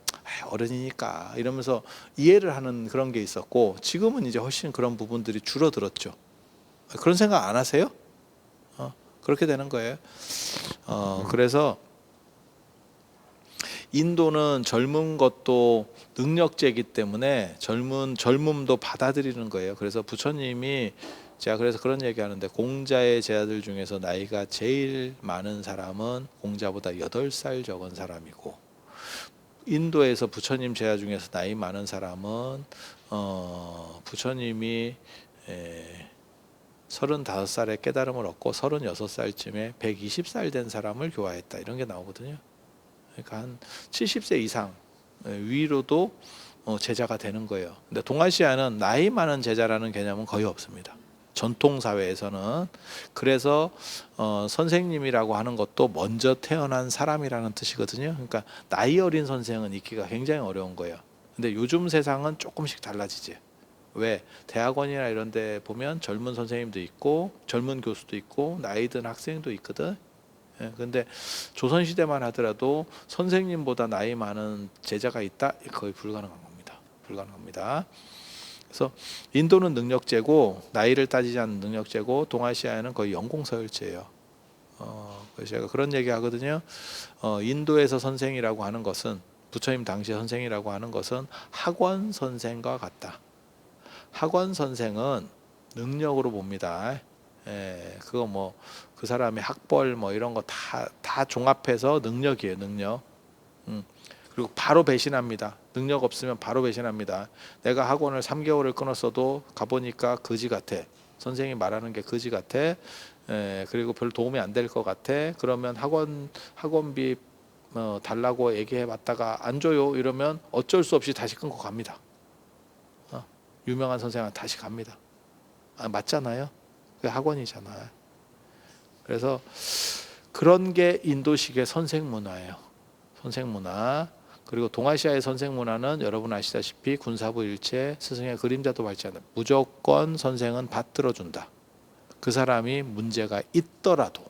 어른이니까 이러면서 이해를 하는 그런 게 있었고, 지금은 이제 훨씬 그런 부분들이 줄어들었죠. 그런 생각 안 하세요? 그렇게 되는 거예요. 그래서 인도는 젊은 것도 능력제이기 때문에 젊음도 받아들이는 거예요. 그래서 부처님이, 제가 그래서 그런 얘기하는데, 공자의 제자들 중에서 나이가 제일 많은 사람은 공자보다 8살 적은 사람이고, 인도에서 부처님 제자 중에서 나이 많은 사람은 부처님이 에, 35살에 깨달음을 얻고 36살쯤에 120살 된 사람을 교화했다, 이런 게 나오거든요. 그러니까 한 70세 이상 위로도 제자가 되는 거예요. 근데 동아시아는 나이 많은 제자라는 개념은 거의 없습니다. 전통 사회에서는. 그래서 선생님이라고 하는 것도 먼저 태어난 사람이라는 뜻이거든요. 그러니까 나이 어린 선생은 있기가 굉장히 어려운 거예요. 근데 요즘 세상은 조금씩 달라지지. 왜? 대학원이나 이런 데 보면 젊은 선생님도 있고 젊은 교수도 있고 나이 든 학생도 있거든. 예, 근데 조선시대만 하더라도 선생님보다 나이 많은 제자가 있다? 거의 불가능한 겁니다. 불가능합니다. 그래서 인도는 능력제고 나이를 따지지 않는 능력제고 동아시아에는 거의 연공서열제예요. 그래서 제가 그런 얘기 하거든요. 인도에서 선생이라고 하는 것은, 부처님 당시 선생이라고 하는 것은 학원 선생과 같다. 학원 선생은 능력으로 봅니다. 그거 뭐 그 사람의 학벌 뭐 이런 거 다 종합해서 능력이에요, 능력. 그리고 바로 배신합니다. 능력 없으면 바로 배신합니다. 내가 학원을 3개월을 끊었어도 가보니까 거지 같아. 선생이 말하는 게 거지 같아. 그리고 별 도움이 안 될 것 같아. 그러면 학원비 달라고 얘기해 봤다가 안 줘요. 이러면 어쩔 수 없이 다시 끊고 갑니다. 유명한 선생은 다시 갑니다. 맞잖아요. 그게 학원이잖아요. 그래서 그런 게 인도식의 선생 문화예요. 선생 문화. 그리고 동아시아의 선생 문화는 여러분 아시다시피 군사부 일체, 스승의 그림자도 밟지 않는다. 무조건 선생은 받들어 준다. 그 사람이 문제가 있더라도.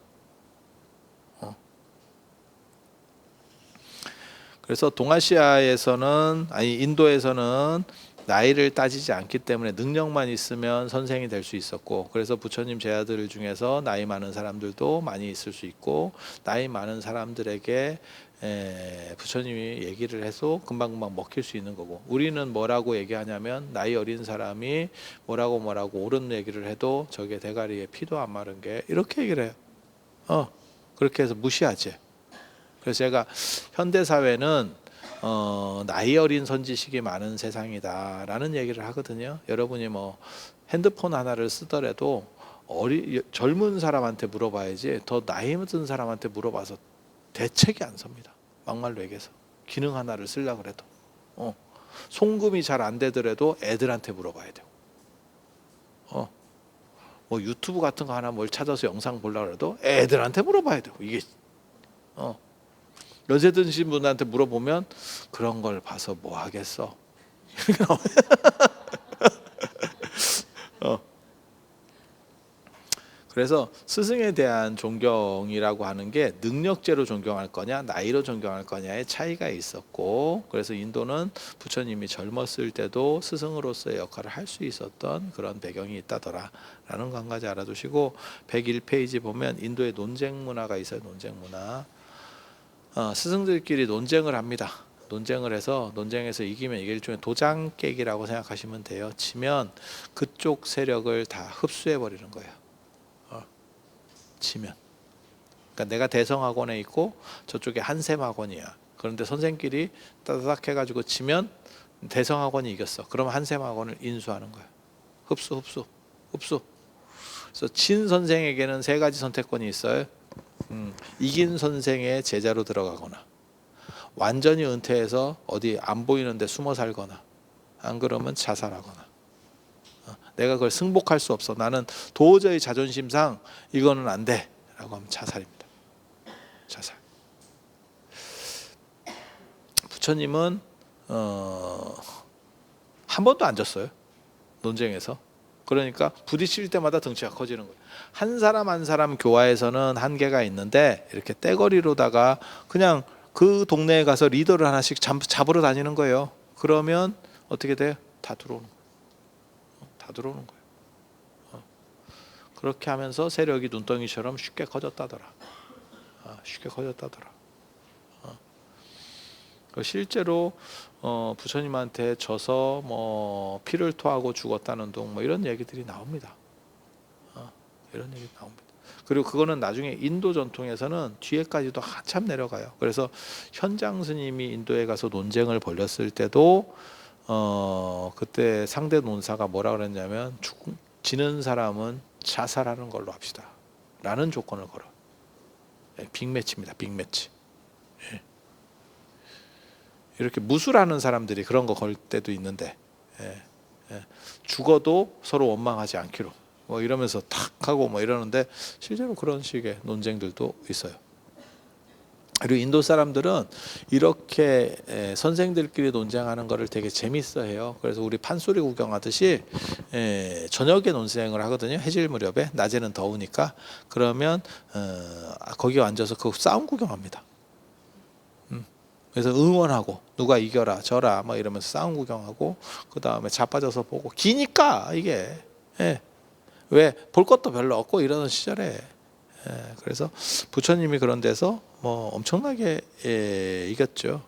그래서 동아시아에서는, 아니 인도에서는 나이를 따지지 않기 때문에 능력만 있으면 선생이 될 수 있었고, 그래서 부처님 제자들 중에서 나이 많은 사람들도 많이 있을 수 있고, 나이 많은 사람들에게 부처님이 얘기를 해서 금방금방 먹힐 수 있는 거고, 우리는 뭐라고 얘기하냐면 나이 어린 사람이 뭐라고 옳은 얘기를 해도 저게 대가리에 피도 안 마른 게, 이렇게 얘기를 해요. 그렇게 해서 무시하지. 그래서 제가 현대사회는 나이 어린 선지식이 많은 세상이다라는 얘기를 하거든요. 여러분이 뭐 핸드폰 하나를 쓰더라도 젊은 사람한테 물어봐야지, 더 나이 든 사람한테 물어봐서 대책이 안 섭니다. 막말로 얘기해서 기능 하나를 쓰려고 그래도 송금이 잘 안 되더라도 애들한테 물어봐야 되고, 뭐 유튜브 같은 거 하나 뭘 찾아서 영상 보려고 해도 애들한테 물어봐야 되고, 이게 연세 드신 분한테 물어보면 그런 걸 봐서 뭐 하겠어. 그래서 스승에 대한 존경이라고 하는 게 능력제로 존경할 거냐 나이로 존경할 거냐의 차이가 있었고, 그래서 인도는 부처님이 젊었을 때도 스승으로서의 역할을 할 수 있었던 그런 배경이 있다더라 라는 거 한 가지 알아두시고, 101페이지 보면 인도의 논쟁 문화가 있어요. 논쟁 문화. 스승들끼리 논쟁을 합니다. 논쟁을 해서 논쟁에서 이기면 이게 일종의 도장 깨기라고 생각하시면 돼요. 지면 그쪽 세력을 다 흡수해 버리는 거예요. 지면. 그러니까 내가 대성학원에 있고 저쪽에 한샘학원이야. 그런데 선생끼리 따닥 해가지고 지면 대성학원이 이겼어. 그럼 한샘학원을 인수하는 거예요. 흡수. 그래서 진 선생에게는 3가지 선택권이 있어요. 이긴 선생의 제자로 들어가거나, 완전히 은퇴해서 어디 안 보이는데 숨어 살거나, 안 그러면 자살하거나. 내가 그걸 승복할 수 없어, 나는 도저히 자존심상 이거는 안 돼 라고 하면 자살입니다. 자살. 부처님은 한 번도 안 졌어요, 논쟁에서. 그러니까 부딪힐 때마다 덩치가 커지는 거예요. 한 사람 한 사람 교화에서는 한계가 있는데, 이렇게 떼거리로다가 그냥 그 동네에 가서 리더를 하나씩 잡으러 다니는 거예요. 그러면 어떻게 돼요? 다 들어오는 거예요. 다 들어오는 거예요. 그렇게 하면서 세력이 눈덩이처럼 쉽게 커졌다더라. 쉽게 커졌다더라. 실제로 부처님한테 져서 뭐 피를 토하고 죽었다는 둥 뭐 이런 얘기들이 나옵니다. 이런 얘기 나옵니다. 그리고 그거는 나중에 인도 전통에서는 뒤에까지도 한참 내려가요. 그래서 현장 스님이 인도에 가서 논쟁을 벌였을 때도 그때 상대 논사가 뭐라 그랬냐면 지는 사람은 자살하는 걸로 합시다 라는 조건을 걸어. 빅매치입니다. 빅매치. 이렇게 무술하는 사람들이 그런 거 걸 때도 있는데 죽어도 서로 원망하지 않기로 뭐 이러면서 탁 하고 뭐 이러는데 실제로 그런 식의 논쟁들도 있어요. 그리고 인도 사람들은 이렇게 선생들끼리 논쟁하는 거를 되게 재밌어해요. 그래서 우리 판소리 구경하듯이 저녁에 논쟁을 하거든요. 해질 무렵에. 낮에는 더우니까. 그러면 거기 앉아서 그 싸움 구경합니다. 그래서 응원하고 누가 이겨라 저라 뭐 이러면서 싸움 구경하고 그 다음에 자빠져서 보고 기니까 이게 왜 볼 것도 별로 없고 이러는 시절에 그래서 부처님이 그런 데서 뭐 엄청나게 이겼죠.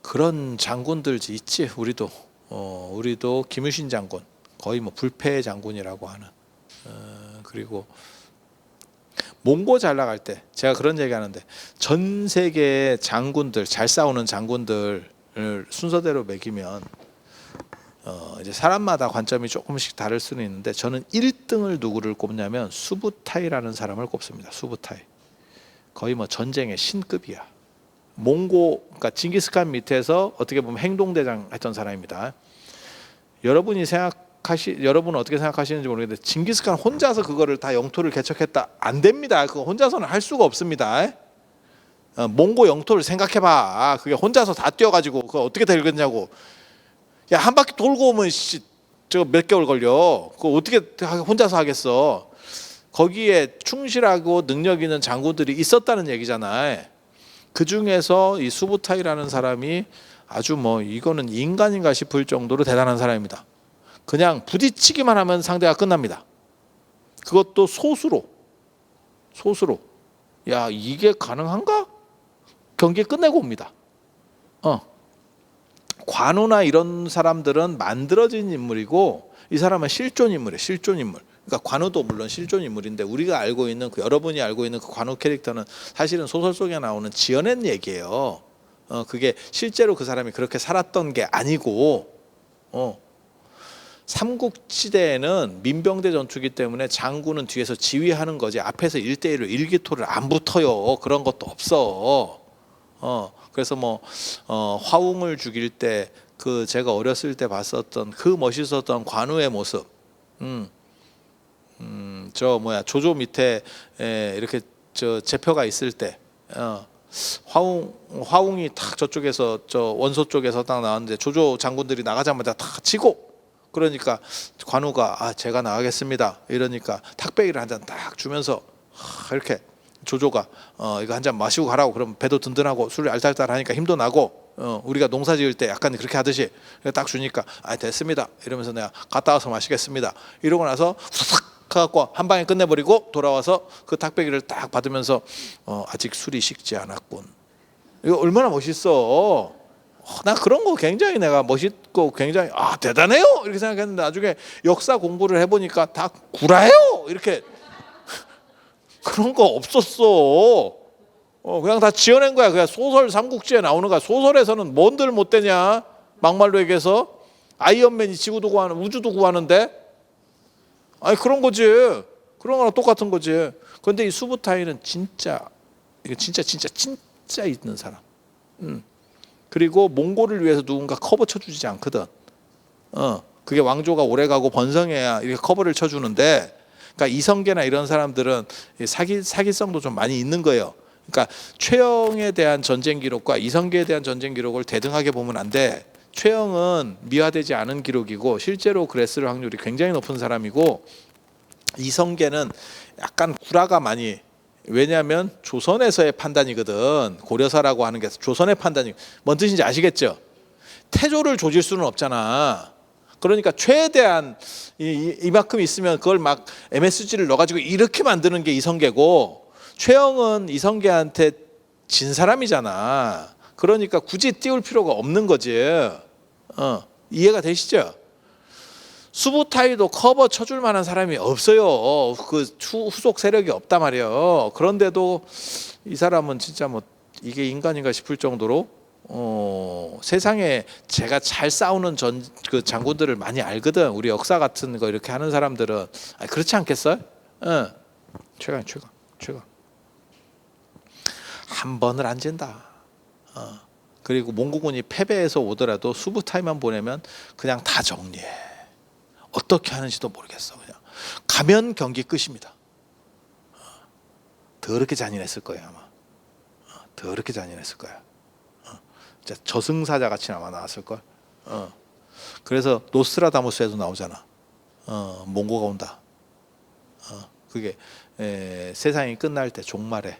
그런 장군들 있지 우리도 우리도 김유신 장군 거의 뭐 불패 장군이라고 하는 그리고 몽고 잘 나갈 때 제가 그런 얘기 하는데 전 세계 장군들 잘 싸우는 장군들을 순서대로 매기면 이제 사람마다 관점이 조금씩 다를 수는 있는데 저는 1등을 누구를 꼽냐면 수부타이라는 사람을 꼽습니다. 수부타이. 거의 뭐 전쟁의 신급이야. 몽고 그러니까 징기스칸 밑에서 어떻게 보면 행동대장 했던 사람입니다. 여러분은 어떻게 생각하시는지 모르겠는데 징기스칸 혼자서 그거를 다 영토를 개척했다 안 됩니다. 그거 혼자서는 할 수가 없습니다. 몽고 영토를 생각해봐. 그게 혼자서 다 뛰어가지고 그거 어떻게 되겠냐고. 야, 한 바퀴 돌고 오면 저 몇 개월 걸려. 그거 어떻게 혼자서 하겠어. 거기에 충실하고 능력 있는 장군들이 있었다는 얘기잖아요. 그 중에서 이 수부타이라는 사람이 아주 뭐 이거는 인간인가 싶을 정도로 대단한 사람입니다. 그냥 부딪히기만 하면 상대가 끝납니다. 그것도 소수로. 야, 이게 가능한가? 경기 끝내고 옵니다. 관우나 이런 사람들은 만들어진 인물이고 이 사람은 실존 인물이에요. 실존 인물. 그러니까 관우도 물론 실존 인물인데 우리가 알고 있는 여러분이 알고 있는 그 관우 캐릭터는 사실은 소설 속에 나오는 지어낸 얘기예요. 그게 실제로 그 사람이 그렇게 살았던 게 아니고 삼국시대에는 민병대 전투기 때문에 장군은 뒤에서 지휘하는 거지 앞에서 1대1로 일기토를 안 붙어요. 그런 것도 없어. 그래서 뭐 화웅을 죽일 때 그 제가 어렸을 때 봤었던 그 멋있었던 관우의 모습, 저 뭐야 조조 밑에 이렇게 저 제표가 있을 때 화웅이 탁 저쪽에서 저 원소 쪽에서 딱 나왔는데 조조 장군들이 나가자마자 탁 치고 그러니까 관우가 제가 나가겠습니다 이러니까 탁배기를 한 잔 딱 주면서 이렇게 조조가 이거 한 잔 마시고 가라고. 그럼 배도 든든하고 술이 알딸딸하니까 힘도 나고 우리가 농사 지을 때 약간 그렇게 하듯이 딱 주니까 됐습니다 이러면서 내가 갔다 와서 마시겠습니다 이러고 나서 후삭 갖고 한 방에 끝내버리고 돌아와서 그 탁배기를 딱 받으면서 아직 술이 식지 않았군. 이거 얼마나 멋있어. 나 그런 거 굉장히 내가 멋있고 굉장히 대단해요 이렇게 생각했는데 나중에 역사 공부를 해보니까 다 구라예요 이렇게. 그런 거 없었어. 그냥 다 지어낸 거야. 그냥 소설 삼국지에 나오는 거야. 소설에서는 뭔들 못 되냐 막말로 얘기해서 아이언맨이 지구도 구하는 우주도 구하는데 그런 거지. 그런 거랑 똑같은 거지. 그런데 이 수부타이는 진짜 있는 사람. 그리고 몽골을 위해서 누군가 커버 쳐주지 않거든. 그게 왕조가 오래가고 번성해야 이렇게 커버를 쳐주는데, 그러니까 이성계나 이런 사람들은 사기성도 좀 많이 있는 거예요. 그러니까 최영에 대한 전쟁 기록과 이성계에 대한 전쟁 기록을 대등하게 보면 안 돼. 최영은 미화되지 않은 기록이고 실제로 그랬을 확률이 굉장히 높은 사람이고, 이성계는 약간 구라가 많이, 왜냐하면 조선에서의 판단이거든. 고려사라고 하는 게 조선의 판단이 뭔 뜻인지 아시겠죠? 태조를 조질 수는 없잖아. 그러니까 최대한 이만큼 있으면 그걸 막 MSG를 넣어가지고 이렇게 만드는 게 이성계고, 최영은 이성계한테 진 사람이잖아. 그러니까 굳이 띄울 필요가 없는 거지. 이해가 되시죠? 수부타이도 커버 쳐줄 만한 사람이 없어요. 그 후속 세력이 없단 말이에요. 그런데도 이 사람은 진짜 뭐 이게 인간인가 싶을 정도로 세상에 제가 잘 싸우는 그 장군들을 많이 알거든. 우리 역사 같은 거 이렇게 하는 사람들은. 그렇지 않겠어요? 응. 최강. 한 번을 안 진다. 그리고 몽고군이 패배해서 오더라도 수부타이만 보내면 그냥 다 정리해. 어떻게 하는지도 모르겠어. 그냥 가면 경기 끝입니다. 더럽게 잔인했을 거예요 아마. 더럽게 잔인했을 거야. 진짜 저승사자 같이 아마 나왔을 걸. 그래서 노스트라다무스에도 나오잖아. 몽고가 온다. 그게 세상이 끝날 때 종말에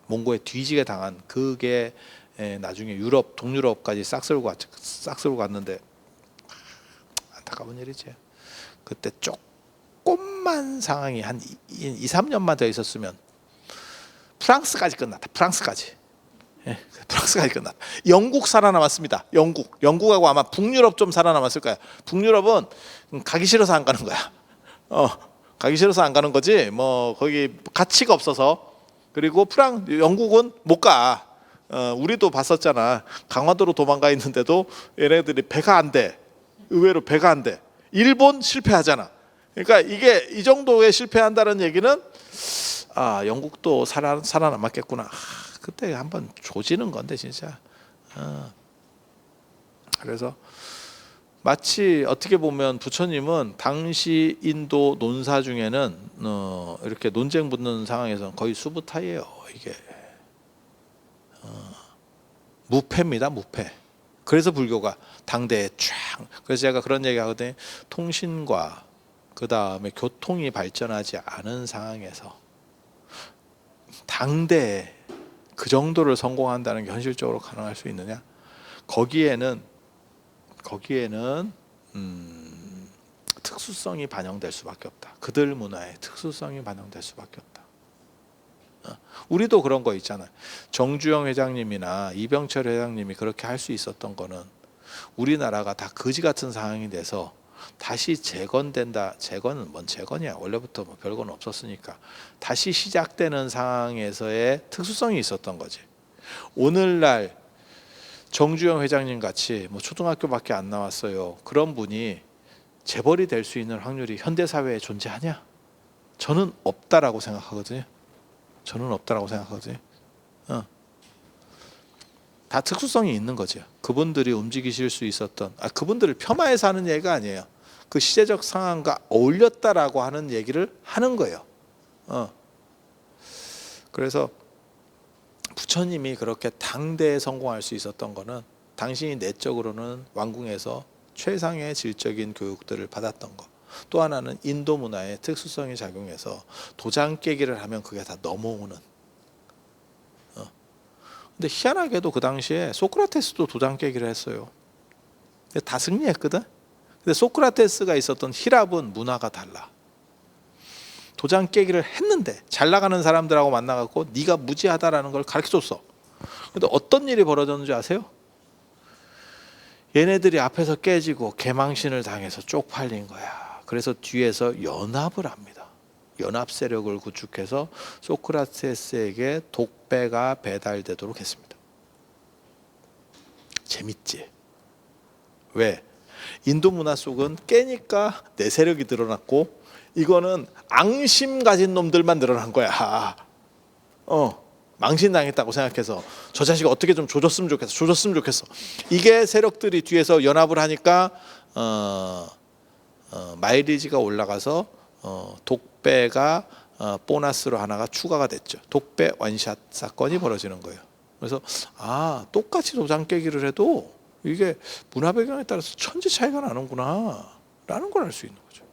몽고에 뒤지게 당한 그게 나중에 유럽 동유럽까지 싹 쓸고 갔는데 안타까운 일이지. 그때 조금만 상황이 한 2, 3년만 더 있었으면 프랑스까지 끝났다. 프랑스까지 끝났다. 영국 살아남았습니다. 영국하고 아마 북유럽 좀 살아남았을 거야. 북유럽은 가기 싫어서 안 가는 거야. 가기 싫어서 안 가는 거지. 뭐 거기 가치가 없어서. 그리고 영국은 못 가. 우리도 봤었잖아. 강화도로 도망가 있는데도 얘네들이 배가 안 돼. 의외로 배가 안 돼. 일본 실패하잖아. 그러니까 이게 이 정도에 실패한다는 얘기는 영국도 살아남았겠구나. 그때 한번 조지는 건데 진짜. 그래서 마치 어떻게 보면 부처님은 당시 인도 논사 중에는 이렇게 논쟁 붙는 상황에서 거의 수부타예요. 이게 무패입니다. 무패. 그래서 불교가 당대에 쫙. 그래서 제가 그런 얘기 하거든요. 통신과 그 다음에 교통이 발전하지 않은 상황에서 당대에 그 정도를 성공한다는 게 현실적으로 가능할 수 있느냐? 거기에는 특수성이 반영될 수밖에 없다. 그들 문화의 특수성이 반영될 수밖에 없다. 우리도 그런 거 있잖아요. 정주영 회장님이나 이병철 회장님이 그렇게 할 수 있었던 거는 우리나라가 다 거지 같은 상황이 돼서 다시 재건된다. 재건은 뭔 재건이야. 원래부터 뭐 별건 없었으니까. 다시 시작되는 상황에서의 특수성이 있었던 거지. 오늘날 정주영 회장님 같이 뭐 초등학교밖에 안 나왔어요. 그런 분이 재벌이 될 수 있는 확률이 현대 사회에 존재하냐? 저는 없다라고 생각하거든요. 다 특수성이 있는 거죠. 그분들이 움직이실 수 있었던 그분들을 폄하해서 하는 얘기가 아니에요. 그 시대적 상황과 어울렸다라고 하는 얘기를 하는 거예요. 그래서 부처님이 그렇게 당대에 성공할 수 있었던 거는 당신이 내적으로는 왕궁에서 최상의 질적인 교육들을 받았던 거. 또 하나는 인도 문화의 특수성이 작용해서 도장 깨기를 하면 그게 다 넘어오는. 근데 희한하게도 그 당시에 소크라테스도 도장 깨기를 했어요. 근데 다 승리했거든. 근데 소크라테스가 있었던 히랍은 문화가 달라. 도장 깨기를 했는데 잘 나가는 사람들하고 만나갖고 네가 무지하다라는 걸 가르쳐줬어. 근데 어떤 일이 벌어졌는지 아세요? 얘네들이 앞에서 깨지고 개망신을 당해서 쪽팔린 거야. 그래서 뒤에서 연합을 합니다. 연합 세력을 구축해서 소크라테스에게 독배가 배달되도록 했습니다. 재밌지? 왜? 인도 문화 속은 깨니까 내 세력이 늘어났고 이거는 앙심 가진 놈들만 늘어난 거야. 망신당했다고 생각해서 저 자식 어떻게 좀 조졌으면 좋겠어. 이게 세력들이 뒤에서 연합을 하니까 마일리지가 올라가서 독배가 보너스로 하나가 추가가 됐죠. 독배 원샷 사건이 벌어지는 거예요. 그래서 똑같이 도장 깨기를 해도 이게 문화 배경에 따라서 천지 차이가 나는구나 라는 걸 알 수 있는 거죠.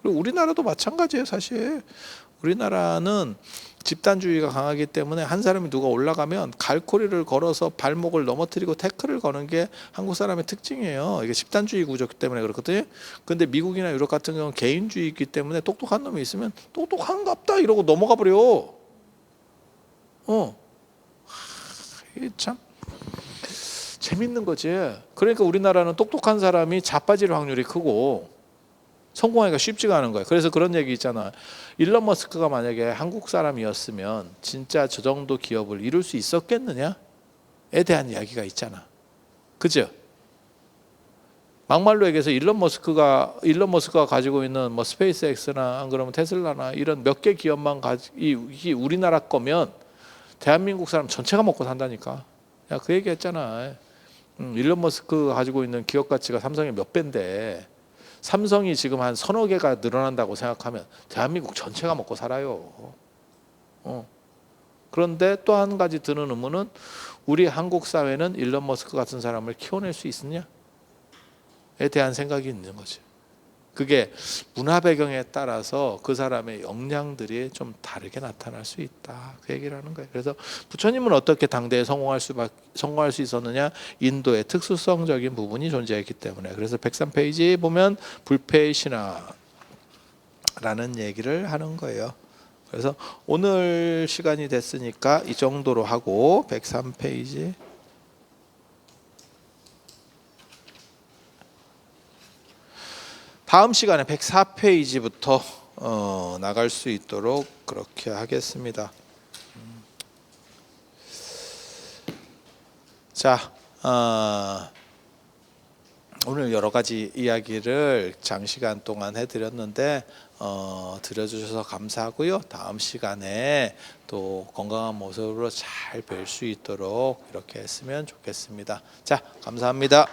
그리고 우리나라도 마찬가지예요. 사실 우리나라는 집단주의가 강하기 때문에 한 사람이 누가 올라가면 갈고리를 걸어서 발목을 넘어뜨리고 태클을 거는 게 한국 사람의 특징이에요. 이게 집단주의 구조기 때문에 그렇거든요. 근데 미국이나 유럽 같은 경우는 개인주의이기 때문에 똑똑한 놈이 있으면 똑똑한갑다 이러고 넘어가 버려. 이게 참 재밌는 거지. 그러니까 우리나라는 똑똑한 사람이 자빠질 확률이 크고 성공하기가 쉽지가 않은 거예요. 그래서 그런 얘기 있잖아. 일론 머스크가 만약에 한국 사람이었으면 진짜 저 정도 기업을 이룰 수 있었겠느냐? 대한 이야기가 있잖아. 그죠? 막말로 얘기해서 일론 머스크가 가지고 있는 뭐 스페이스X나 안 그러면 테슬라나 이런 몇 개 기업만 이 우리나라 거면 대한민국 사람 전체가 먹고 산다니까. 야, 그 얘기했잖아. 일론 머스크가 가지고 있는 기업 가치가 삼성의 몇 배인데 삼성이 지금 한 서너 개가 늘어난다고 생각하면 대한민국 전체가 먹고 살아요. 그런데 또 한 가지 드는 의문은 우리 한국 사회는 일론 머스크 같은 사람을 키워낼 수 있느냐에 대한 생각이 있는 거죠. 그게 문화 배경에 따라서 그 사람의 역량들이 좀 다르게 나타날 수 있다. 그 얘기를 하는 거예요. 그래서 부처님은 어떻게 당대에 성공할 수 있었느냐? 인도의 특수성적인 부분이 존재했기 때문에. 그래서 103페이지 보면 불패의 신화라는 얘기를 하는 거예요. 그래서 오늘 시간이 됐으니까 이 정도로 하고 103페이지 다음 시간에 104페이지부터 나갈 수 있도록 그렇게 하겠습니다. 자, 오늘 여러 가지 이야기를 장시간 동안 해드렸는데 들어주셔서 감사하고요. 다음 시간에 또 건강한 모습으로 잘 뵐 수 있도록 이렇게 했으면 좋겠습니다. 자, 감사합니다.